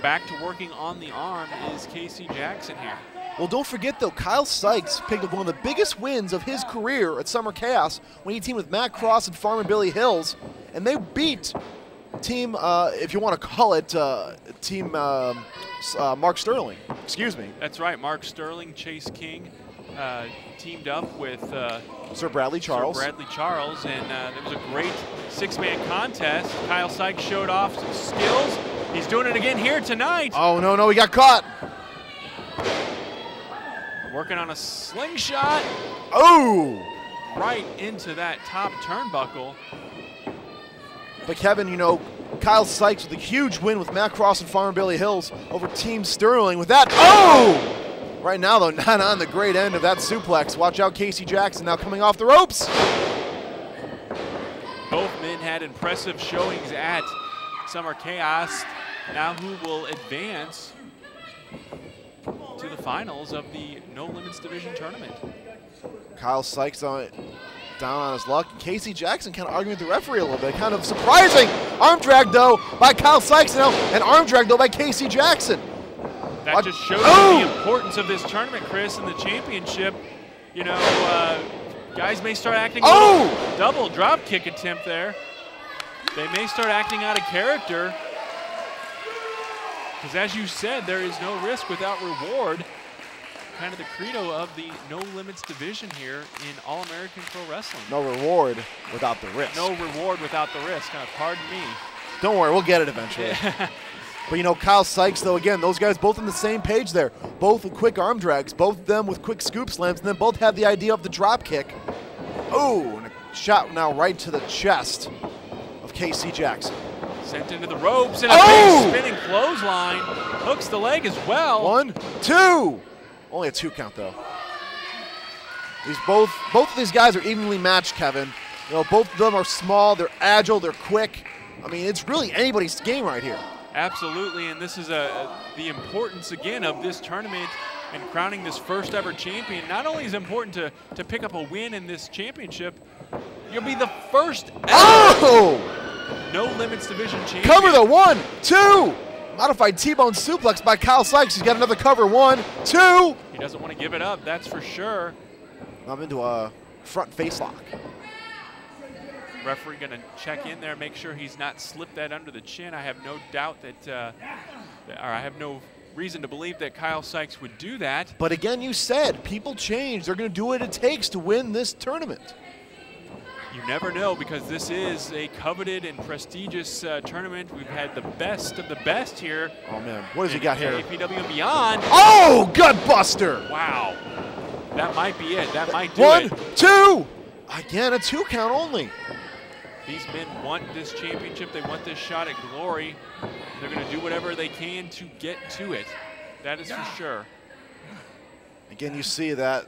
back to working on the arm is Casey Jackson here. Well, don't forget, though, Kyle Sykes picked up one of the biggest wins of his career at Summer Chaos when he teamed with Matt Cross and Farmer Billy Hills, and they beat team, if you want to call it, team Mark Sterling. Excuse me. That's right. Mark Sterling, Chase King teamed up with Sir Bradley Charles. And it was a great 6-man contest. Kyle Sykes showed off some skills. He's doing it again here tonight. Oh, no, he got caught. Working on a slingshot. Oh! Right into that top turnbuckle. But Kevin, you know, Kyle Sykes with a huge win with Matt Cross and Farmer Billy Hills over Team Sterling with that. Oh! Right now, though, not on the great end of that suplex. Watch out, Casey Jackson now coming off the ropes. Both men had impressive showings at Summer Chaos. Now who will advance to the finals of the No Limits Division Tournament? Kyle Sykes down on his luck. Casey Jackson kind of arguing with the referee a little bit. Kind of surprising arm drag, though, by Kyle Sykes now, and arm drag, though, by Casey Jackson. That just shows you the importance of this tournament, Chris, and the championship. You know, guys may start acting double drop kick attempt there. They may start acting out of character. Because as you said, there is no risk without reward. Kind of the credo of the No Limits division here in All-American Pro Wrestling. No reward without the risk. No reward without the risk. Pardon me. Don't worry, we'll get it eventually. But, you know, Kyle Sykes, though, again, those guys both on the same page there. Both with quick arm drags, both of them with quick scoop slams, and then both have the idea of the drop kick. Oh, and a shot now right to the chest of Casey Jackson. Sent into the ropes, and a big spinning clothesline. Hooks the leg as well. 1, 2. Only a 2 count, though. Both of these guys are evenly matched, Kevin. You know, both of them are small, they're agile, they're quick. I mean, it's really anybody's game right here. Absolutely, and this is the importance, again, of this tournament and crowning this first ever champion. Not only is it important to pick up a win in this championship, you'll be the first ever No Limits Division champion. Cover the 1, 2. Modified T-bone suplex by Kyle Sykes. He's got another cover. 1, 2. He doesn't want to give it up, that's for sure. I'm into a front face lock. Referee going to check in there, make sure he's not slipped that under the chin. I have no doubt or I have no reason to believe that Kyle Sykes would do that. But again, you said people change. They're going to do what it takes to win this tournament. You never know, because this is a coveted and prestigious tournament. We've had the best of the best here. Oh, man. What has he got here? AAPW and beyond. Oh, gut buster. Wow. That might be it. That might do it. 1, 2. Again, a 2 count only. These men want this championship. They want this shot at glory. They're going to do whatever they can to get to it. That is for sure. Again, you see that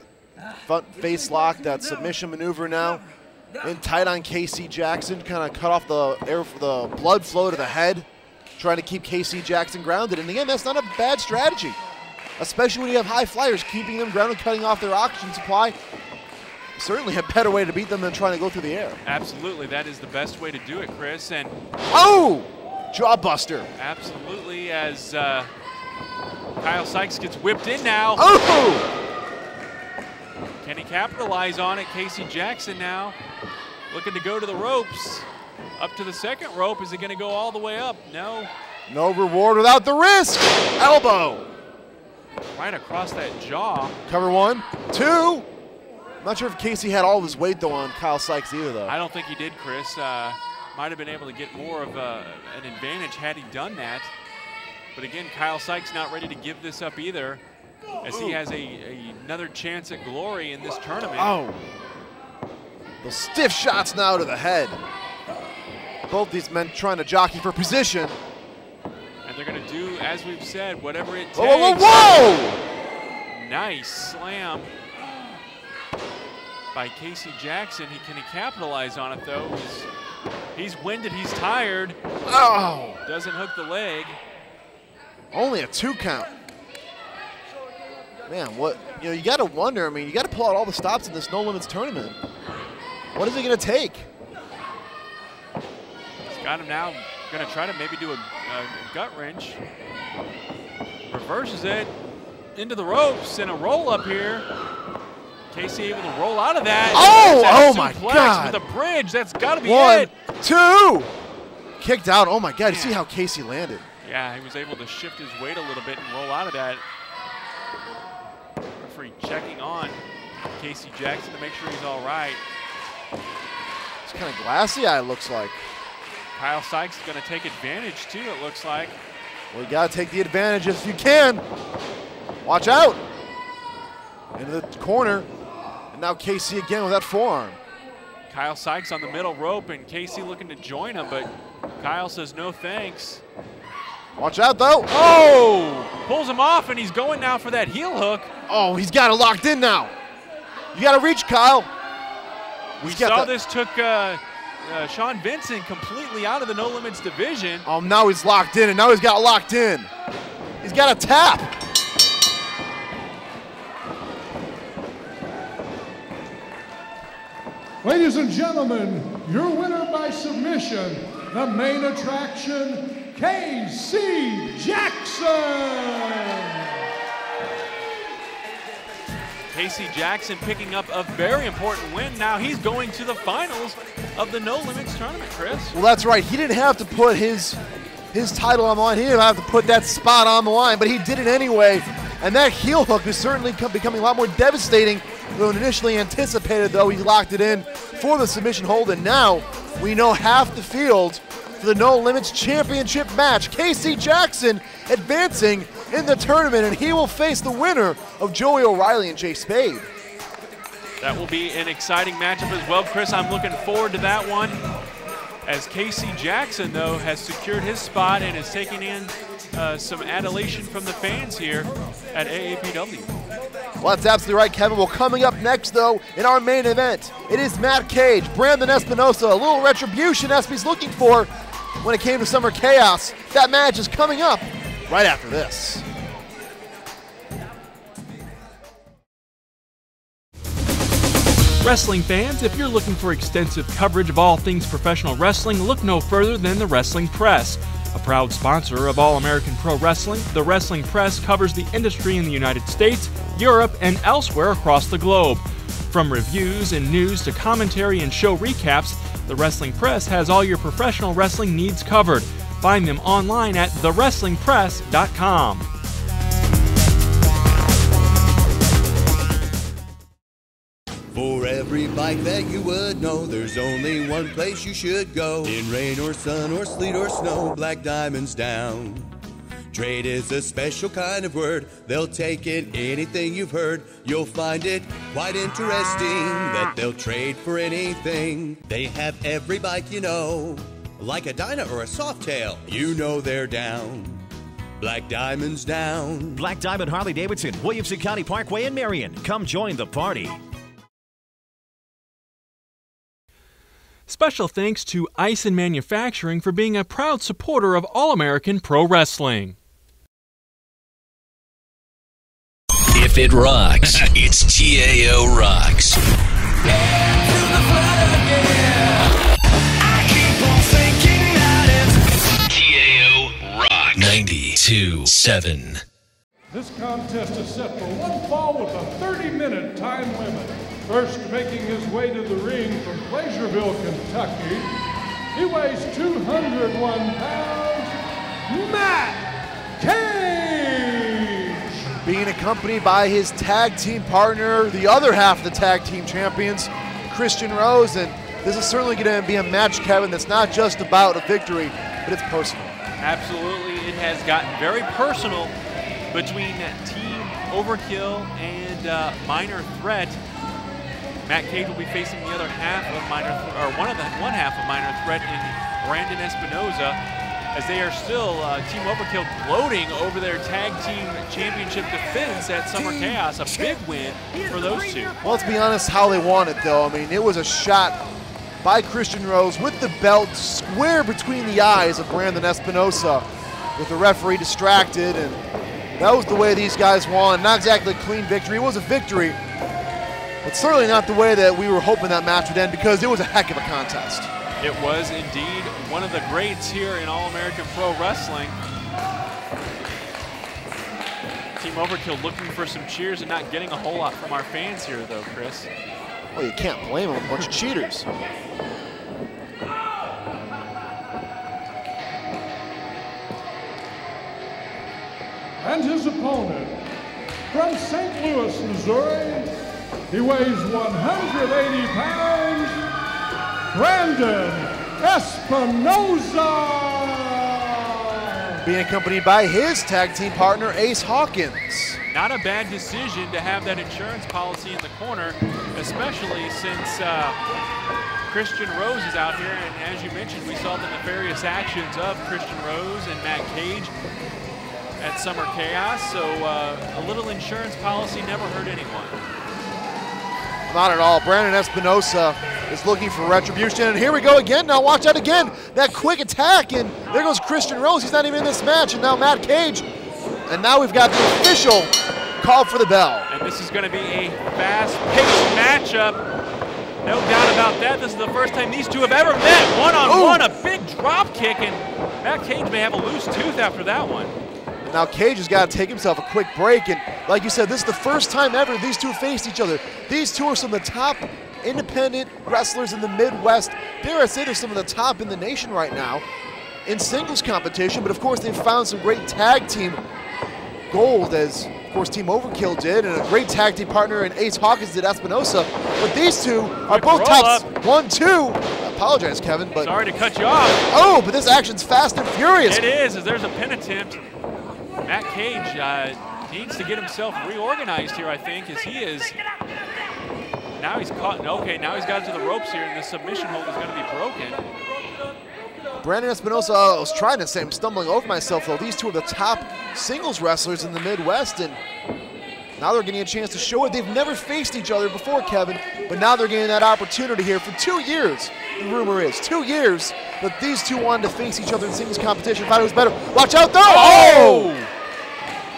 front face lock, that submission maneuver now. In tight on Casey Jackson, kind of cut off the blood flow to the head, trying to keep Casey Jackson grounded. And again, that's not a bad strategy, especially when you have high flyers, keeping them grounded, cutting off their oxygen supply. Certainly a better way to beat them than trying to go through the air. Absolutely, that is the best way to do it, Chris. And oh, jaw buster. Absolutely, as Kyle Sykes gets whipped in now. Oh! Can he capitalize on it? Casey Jackson now looking to go to the ropes. Up to the second rope. Is it going to go all the way up? No. No reward without the risk. Elbow. Right across that jaw. Cover 1, 2. Not sure if Casey had all of his weight, though, on Kyle Sykes either, though. I don't think he did, Chris. Might have been able to get more of an advantage had he done that. But again, Kyle Sykes not ready to give this up either, as he has another chance at glory in this tournament. Oh. The stiff shots now to the head. Both these men trying to jockey for position. And they're going to do, as we've said, whatever it takes. Whoa, whoa, whoa! Nice slam by Casey Jackson. Can he capitalize on it, though? He's winded, he's tired. Oh! Doesn't hook the leg. Only a 2 count. Man, what, you got to wonder, I mean, you got to pull out all the stops in this No Limits tournament. What is it going to take? He's got him now, going to try to maybe do a gut wrench. Reverses it into the ropes and a roll up here. Casey able to roll out of that. Oh my God. With a bridge, that's got to be 1, it. 2. Kicked out, oh my God, you see how Casey landed. Yeah, he was able to shift his weight a little bit and roll out of that. Referee checking on Casey Jackson to make sure he's all right. It's kind of glassy-eyed, looks like. Kyle Sykes is going to take advantage too, it looks like. Well, you got to take the advantage if you can. Watch out. Into the corner. And now Casey again with that forearm. Kyle Sykes on the middle rope and Casey looking to join him, but Kyle says no thanks. Watch out, though. Oh! Pulls him off, and he's going now for that heel hook. Oh, he's got it locked in now. You got to reach, Kyle. We saw this took Sean Vincent completely out of the No Limits division. Oh, now he's locked in, and now he's got locked in. He's got a tap. Ladies and gentlemen, your winner by submission, the main attraction, Casey Jackson. Casey Jackson picking up a very important win. Now he's going to the finals of the No Limits tournament, Chris. Well, that's right. He didn't have to put his title on the line. He didn't have to put that spot on the line, but he did it anyway. And that heel hook is certainly becoming a lot more devastating than initially anticipated, though. He locked it in for the submission hold, and now we know half the field for the No Limits Championship match. Casey Jackson advancing in the tournament, and he will face the winner of Joey O'Reilly and Jay Spade. That will be an exciting matchup as well, Chris. I'm looking forward to that one, as Casey Jackson, though, has secured his spot and is taking in some adulation from the fans here at AAPW. Well, that's absolutely right, Kevin. Well, coming up next, though, in our main event, it is Matt Cage, Brandon Espinosa, a little retribution Espy's looking for when it came to Summer Chaos. That match is coming up right after this. Wrestling fans, if you're looking for extensive coverage of all things professional wrestling, look no further than the Wrestling Press. A proud sponsor of All American Pro Wrestling, the Wrestling Press covers the industry in the United States, Europe, and elsewhere across the globe. From reviews and news to commentary and show recaps, the Wrestling Press has all your professional wrestling needs covered. Find them online at thewrestlingpress.com. For every bike that you would know, there's only one place you should go. In rain or sun or sleet or snow, Black Diamond's down. Trade is a special kind of word. They'll take in anything you've heard. You'll find it quite interesting that they'll trade for anything. They have every bike you know, like a Dyna or a Softail. You know they're down. Black Diamond's down. Black Diamond Harley Davidson, Williamson County Parkway in Marion. Come join the party. Special thanks to Eisen Manufacturing for being a proud supporter of All-American Pro Wrestling. If it rocks, it's TAO Rocks. TAO Rock 92.7. This contest is set for one fall with a 30-minute time limit. First making his way to the ring from Placerville, Kentucky, he weighs 201 pounds, Matt Cage! Being accompanied by his tag team partner, the other half of the tag team champions, Christian Rose, and this is certainly going to be a match, Kevin, that's not just about a victory, but it's personal. Absolutely, it has gotten very personal between Team Overkill and Minor Threat. Matt Cage will be facing the other half of one half of Minor Threat in Brandon Espinosa, as they are still Team Overkill gloating over their tag team championship defense at Summer Chaos. A big win for those two. Well, let's be honest how they won it, though. I mean, it was a shot by Christian Rose with the belt square between the eyes of Brandon Espinosa, with the referee distracted, and that was the way these guys won. Not exactly a clean victory. It was a victory, but certainly not the way that we were hoping that match would end, because it was a heck of a contest. It was indeed one of the greats here in All-American Pro Wrestling. Team Overkill looking for some cheers and not getting a whole lot from our fans here, though, Chris. Well, you can't blame them, a bunch of cheaters. And his opponent, from St. Louis, Missouri, he weighs 180 pounds, Brandon Espinosa! Being accompanied by his tag team partner, Ace Hawkins. Not a bad decision to have that insurance policy in the corner, especially since Christian Rose is out here, and as you mentioned, we saw the nefarious actions of Christian Rose and Matt Cage at Summer Chaos, so a little insurance policy never hurt anyone. Not at all. Brandon Espinosa is looking for retribution, and here we go again. Now watch out again, that quick attack, and there goes Christian Rose. He's not even in this match, and now Matt Cage, and now we've got the official call for the bell. And this is going to be a fast-paced matchup. No doubt about that. This is the first time these two have ever met one-on-one. A big drop kick, and Matt Cage may have a loose tooth after that one. Now Cage has got to take himself a quick break, and like you said, this is the first time ever these two have faced each other. These two are some of the top independent wrestlers in the Midwest. Dare I say they're some of the top in the nation right now in singles competition, but of course they've found some great tag team gold, as of course Team Overkill did, and a great tag team partner in Ace Hawkins did Espinosa. But these two are both tops 1-2. I apologize, Kevin, but sorry to cut you off. Oh, but this action's fast and furious. It is, as there's a pin attempt. Matt Cage needs to get himself reorganized here, I think, as he is. Now he's caught. Okay, now he's got to the ropes here, and the submission hold is going to be broken. Brandon Espinosa, I was trying to say, I'm stumbling over myself, though. These two are the top singles wrestlers in the Midwest, and now they're getting a chance to show it. They've never faced each other before, Kevin, but now they're getting that opportunity here for 2 years. The rumor is 2 years that these two wanted to face each other in singles competition. Thought it was better. Watch out, though! Oh!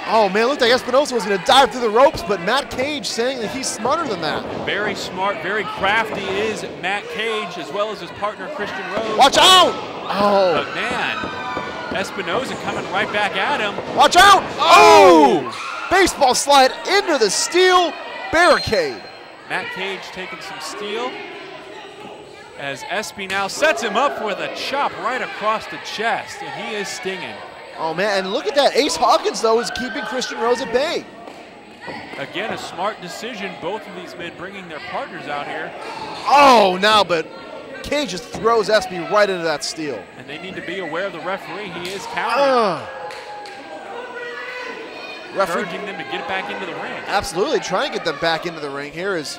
Oh, man, it looked like Espinosa was going to dive through the ropes, but Matt Cage saying that he's smarter than that. Very smart, very crafty is Matt Cage, as well as his partner, Christian Rose. Watch out! Oh. But, man, Espinosa coming right back at him. Watch out! Oh! Baseball slide into the steel barricade. Matt Cage taking some steel, as Espy now sets him up with a chop right across the chest, and he is stinging. Oh, man, and look at that. Ace Hawkins, though, is keeping Christian Rose at bay. Again, a smart decision. Both of these men bringing their partners out here. Oh, now, but Cage just throws Espy right into that steal. And they need to be aware of the referee. He is counting. Encouraging them to get it back into the ring. Absolutely, trying to get them back into the ring. Here is,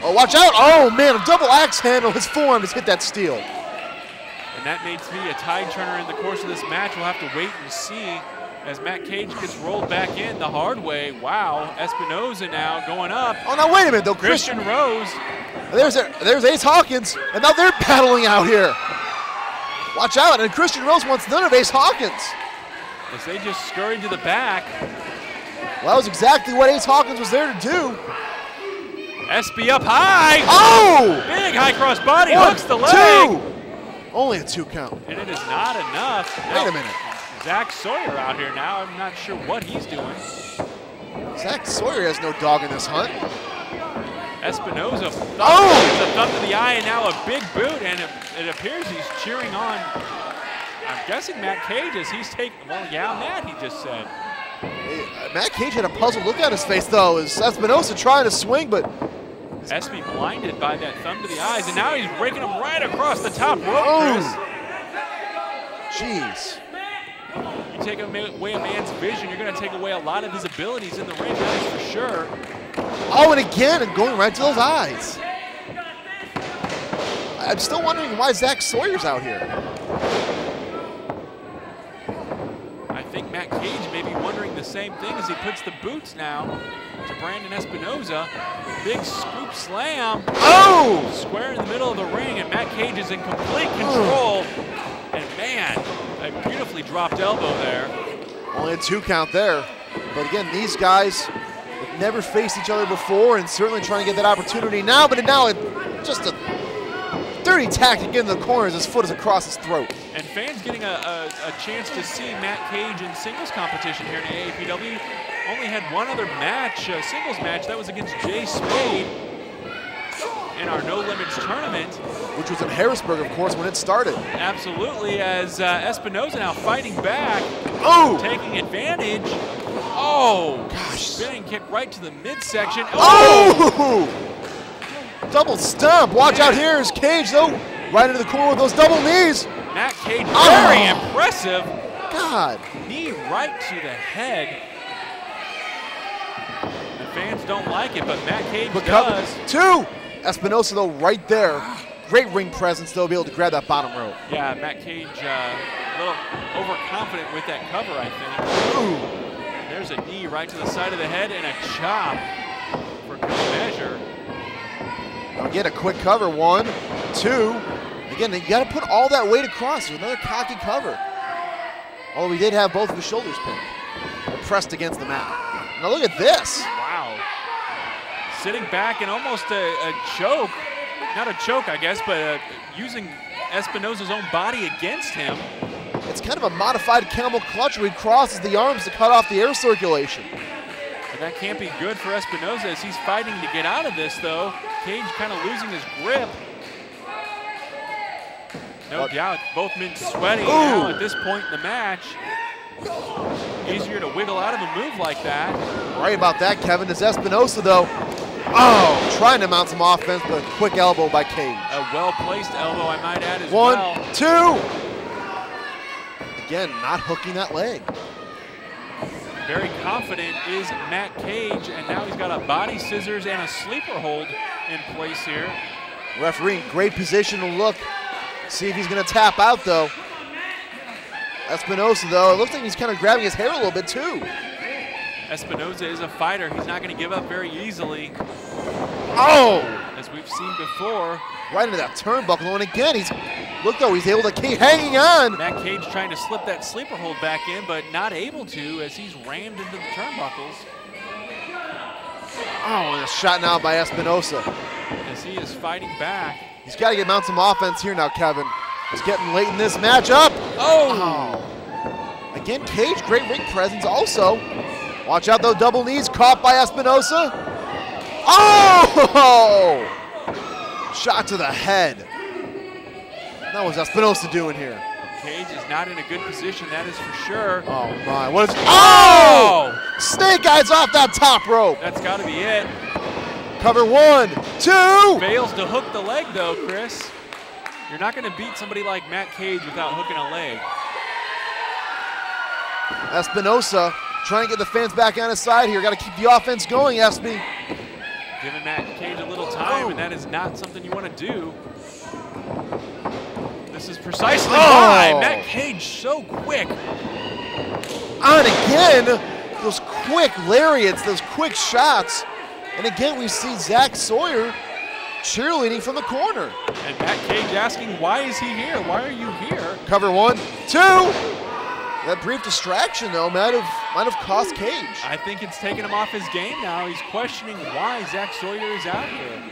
oh, watch out. Oh, man, a double axe handle. His forearm has hit that steel. And that may be a tide turner in the course of this match. We'll have to wait and see as Matt Cage gets rolled back in the hard way. Wow, Espinosa now going up. Oh, now wait a minute, though. Christian Rose. There's Ace Hawkins, and now they're battling out here. Watch out, and Christian Rose wants none of Ace Hawkins. As they just scurry to the back. Well, that was exactly what Ace Hawkins was there to do. Espy up high. Oh! Big high cross body, One, hooks the leg. 2. Only a 2 count. And it is not enough. Wait a minute. Zach Sawyer out here now. I'm not sure what he's doing. Zach Sawyer has no dog in this hunt. Espinosa, a thumb to the eye, and now a big boot, and it appears he's cheering on, I'm guessing Matt Cage as he's taking, well, yeah, Matt, he just said. Matt Cage had a puzzled look at his face, though, as Espinosa trying to swing, but Espy blinded by that thumb to the eyes, and now he's breaking him right across the top rope, Chris. Jeez. You take away a man's vision, you're going to take away a lot of his abilities in the ring, that is for sure. Oh, and again, and going right to those eyes. I'm still wondering why Zach Sawyer's out here. I think Matt Cage may be wondering the same thing as he puts the boots now to Brandon Espinosa. Big scoop slam. Oh! Square in the middle of the ring, and Matt Cage is in complete control. And man, a beautifully dropped elbow there. Only a 2 count there. But again, these guys have never faced each other before and certainly trying to get that opportunity now, but now just a dirty tactic in the corner as his foot is across his throat. And fans getting a chance to see Matt Cage in singles competition here in AAPW. Only had one other match, singles match, that was against Jay Spade in our No Limits tournament. Which was in Harrisburg, of course, when it started. Absolutely, as Espinosa now fighting back. Oh! Taking advantage. Oh! Gosh. Spinning kick right to the midsection. Oh! Double stomp. Watch out here is Cage, though. Right into the corner with those double knees. Matt Cage, very impressive. God. Knee right to the head. The fans don't like it, but Matt Cage does. 2. Espinosa, though, right there. Great ring presence, though, be able to grab that bottom rope. Yeah, Matt Cage a little overconfident with that cover, I think. Ooh. There's a knee right to the side of the head and a chop for good measure. I'll get a quick cover. 1, 2. Again, you got to put all that weight across. There's another cocky cover. Although we did have both of his shoulders pinned or pressed against the mat. Now look at this. Wow. Sitting back and almost a choke. Not a choke, I guess, but using Espinosa's own body against him. It's kind of a modified camel clutch where he crosses the arms to cut off the air circulation. And that can't be good for Espinosa as he's fighting to get out of this, though. Cage kind of losing his grip. No doubt, both men sweating now at this point in the match. Easier to wiggle out of a move like that. Right about that, Kevin. Is Espinosa, though. Oh, trying to mount some offense, but a quick elbow by Cage. A well-placed elbow, I might add, as well. 1, 2. Again, not hooking that leg. Very confident is Matt Cage, and now he's got a body scissors and a sleeper hold in place here. Referee in great position to look. See if he's going to tap out, though. Espinosa, though, it looks like he's kind of grabbing his hair a little bit, too. Espinosa is a fighter. He's not going to give up very easily. Oh! As we've seen before. Right into that turnbuckle, and again, look though, he's able to keep hanging on. Matt Cage trying to slip that sleeper hold back in, but not able to as he's rammed into the turnbuckles. Oh, and a shot now by Espinosa. As he is fighting back. He's got to mount some offense here now, Kevin. He's getting late in this matchup. Oh! Again, Cage, great ring presence also. Watch out though, double knees caught by Espinosa. Oh! Shot to the head. That was Espinosa doing here. Cage is not in a good position, that is for sure. Oh my, what is, oh! Snake eyes off that top rope. That's gotta be it. Cover 1, 2. Fails to hook the leg though, Chris. You're not gonna beat somebody like Matt Cage without hooking a leg. Espinosa trying to get the fans back on his side here. Got to keep the offense going, SB. Giving Matt Cage a little time, and that is not something you want to do. This is precisely why Matt Cage so quick. And again, those quick lariats, those quick shots. And again, we see Zach Sawyer cheerleading from the corner. And Matt Cage asking, why is he here? Why are you here? Cover 1, 2. That brief distraction, though, might have cost Cage. I think it's taken him off his game now. He's questioning why Zach Sawyer is out here.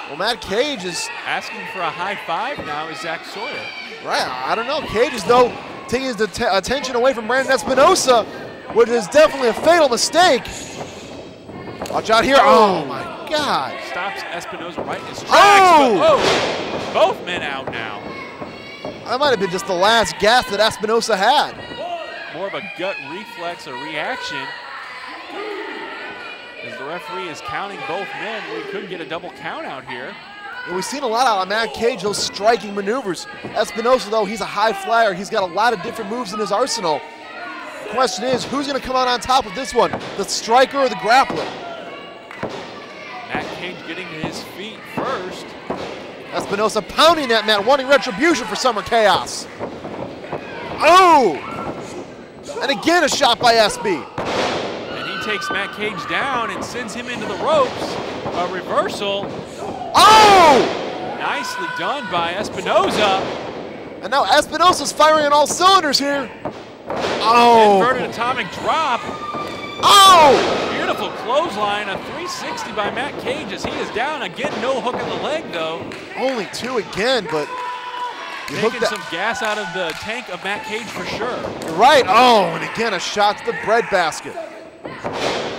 Well, Matt Cage is asking for a high five now is Zach Sawyer. Right, I don't know. Cage is, though, taking his attention away from Brandon Espinosa, which is definitely a fatal mistake. Watch out here. Oh, my God. Stops Espinosa right in his tracks. But, both men out now. That might have been just the last gasp that Espinosa had. More of a gut reflex or reaction. As the referee is counting both men, we could get a double count out here. And we've seen a lot out of Matt Cage, those striking maneuvers. Espinosa, though, he's a high flyer. He's got a lot of different moves in his arsenal. The question is, who's going to come out on top of this one? The striker or the grappler? Matt Cage getting to his feet first. Espinosa pounding that mat, wanting retribution for Summer Chaos. Oh! And again a shot by SB. And he takes Matt Cage down and sends him into the ropes. A reversal. Oh! Nicely done by Espinosa. And now Espinosa's firing on all cylinders here. Oh! Inverted atomic drop. Oh! Beautiful clothesline, a 360 by Matt Cage as he is down. Again, no hook in the leg though. Only 2 again, but taking some gas out of the tank of Matt Cage for sure. You're right. Oh, and again a shot to the breadbasket.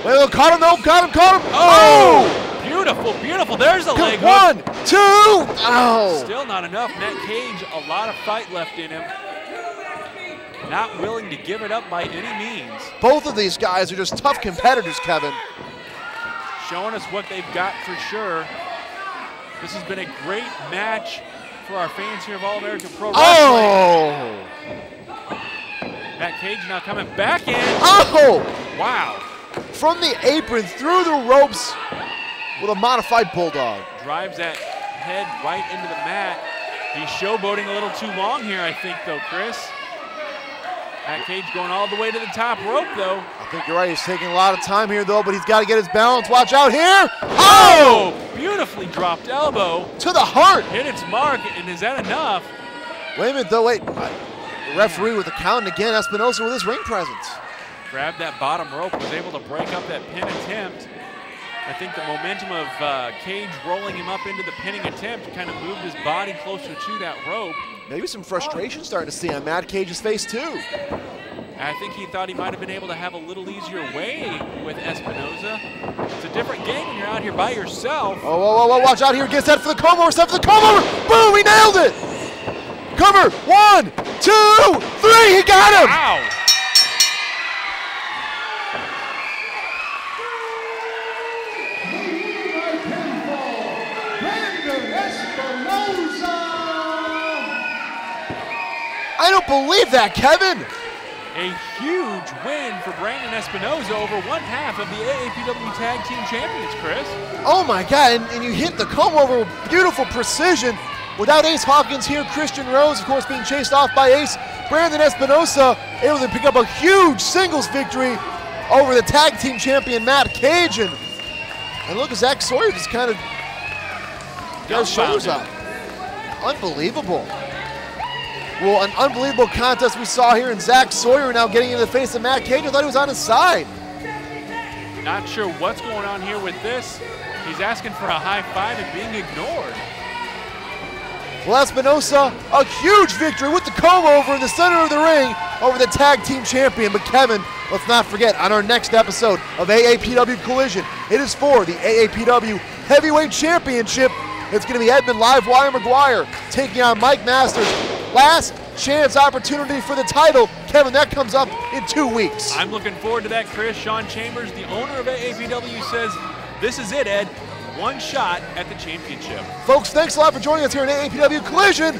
Well, caught him though, caught him. Oh! Beautiful, beautiful. There's the leg hook. 1, 2. Oh! Still not enough. Matt Cage, a lot of fight left in him. Not willing to give it up by any means. Both of these guys are just tough competitors, Kevin. Showing us what they've got for sure. This has been a great match for our fans here of All American Pro Wrestling. Oh! Matt Cage now coming back in. Oh! Wow. From the apron, through the ropes with a modified bulldog. Drives that head right into the mat. He's showboating a little too long here, I think, though, Chris. Matt Cage going all the way to the top rope, though. I think you're right. He's taking a lot of time here, though, but he's got to get his balance. Watch out here. Oh! Beautifully dropped elbow. To the heart. Hit its mark, and is that enough? Wait a minute, though. Wait. The referee with the count, and again, Espinosa with his ring presence. Grabbed that bottom rope, was able to break up that pin attempt. I think the momentum of Cage rolling him up into the pinning attempt kind of moved his body closer to that rope. Maybe some frustration starting to see on Matt Cage's face, too. I think he thought he might have been able to have a little easier way with Espinosa. It's a different game when you're out here by yourself. Oh, whoa, whoa, whoa, watch out here. Gets set for the comb over, set for the comb over. Boom, he nailed it. Cover, 1, 2, 3, he got him. Wow. I don't believe that, Kevin. A huge win for Brandon Espinosa over one half of the AAPW Tag Team Champions, Chris. Oh my God, and you hit the comb over with beautiful precision. Without Ace Hawkins here, Christian Rose, of course, being chased off by Ace. Brandon Espinosa able to pick up a huge singles victory over the Tag Team Champion Matt Cage. And look, Zach Sawyer just kind of got his shoulders up. Unbelievable. Well, an unbelievable contest we saw here, and Zach Sawyer now getting into the face of Matt Cage. I thought he was on his side. Not sure what's going on here with this. He's asking for a high five and being ignored. Well, Espinosa, a huge victory with the comb over in the center of the ring over the Tag Team Champion. But Kevin, let's not forget, on our next episode of AAPW Collision, it is for the AAPW Heavyweight Championship. It's going to be Edmund Livewire McGuire taking on Mike Masters. last chance opportunity for the title. Kevin, that comes up in 2 weeks. I'm looking forward to that, Chris. Sean Chambers, the owner of AAPW, says, this is it, Ed. One shot at the championship. Folks, thanks a lot for joining us here in AAPW Collision.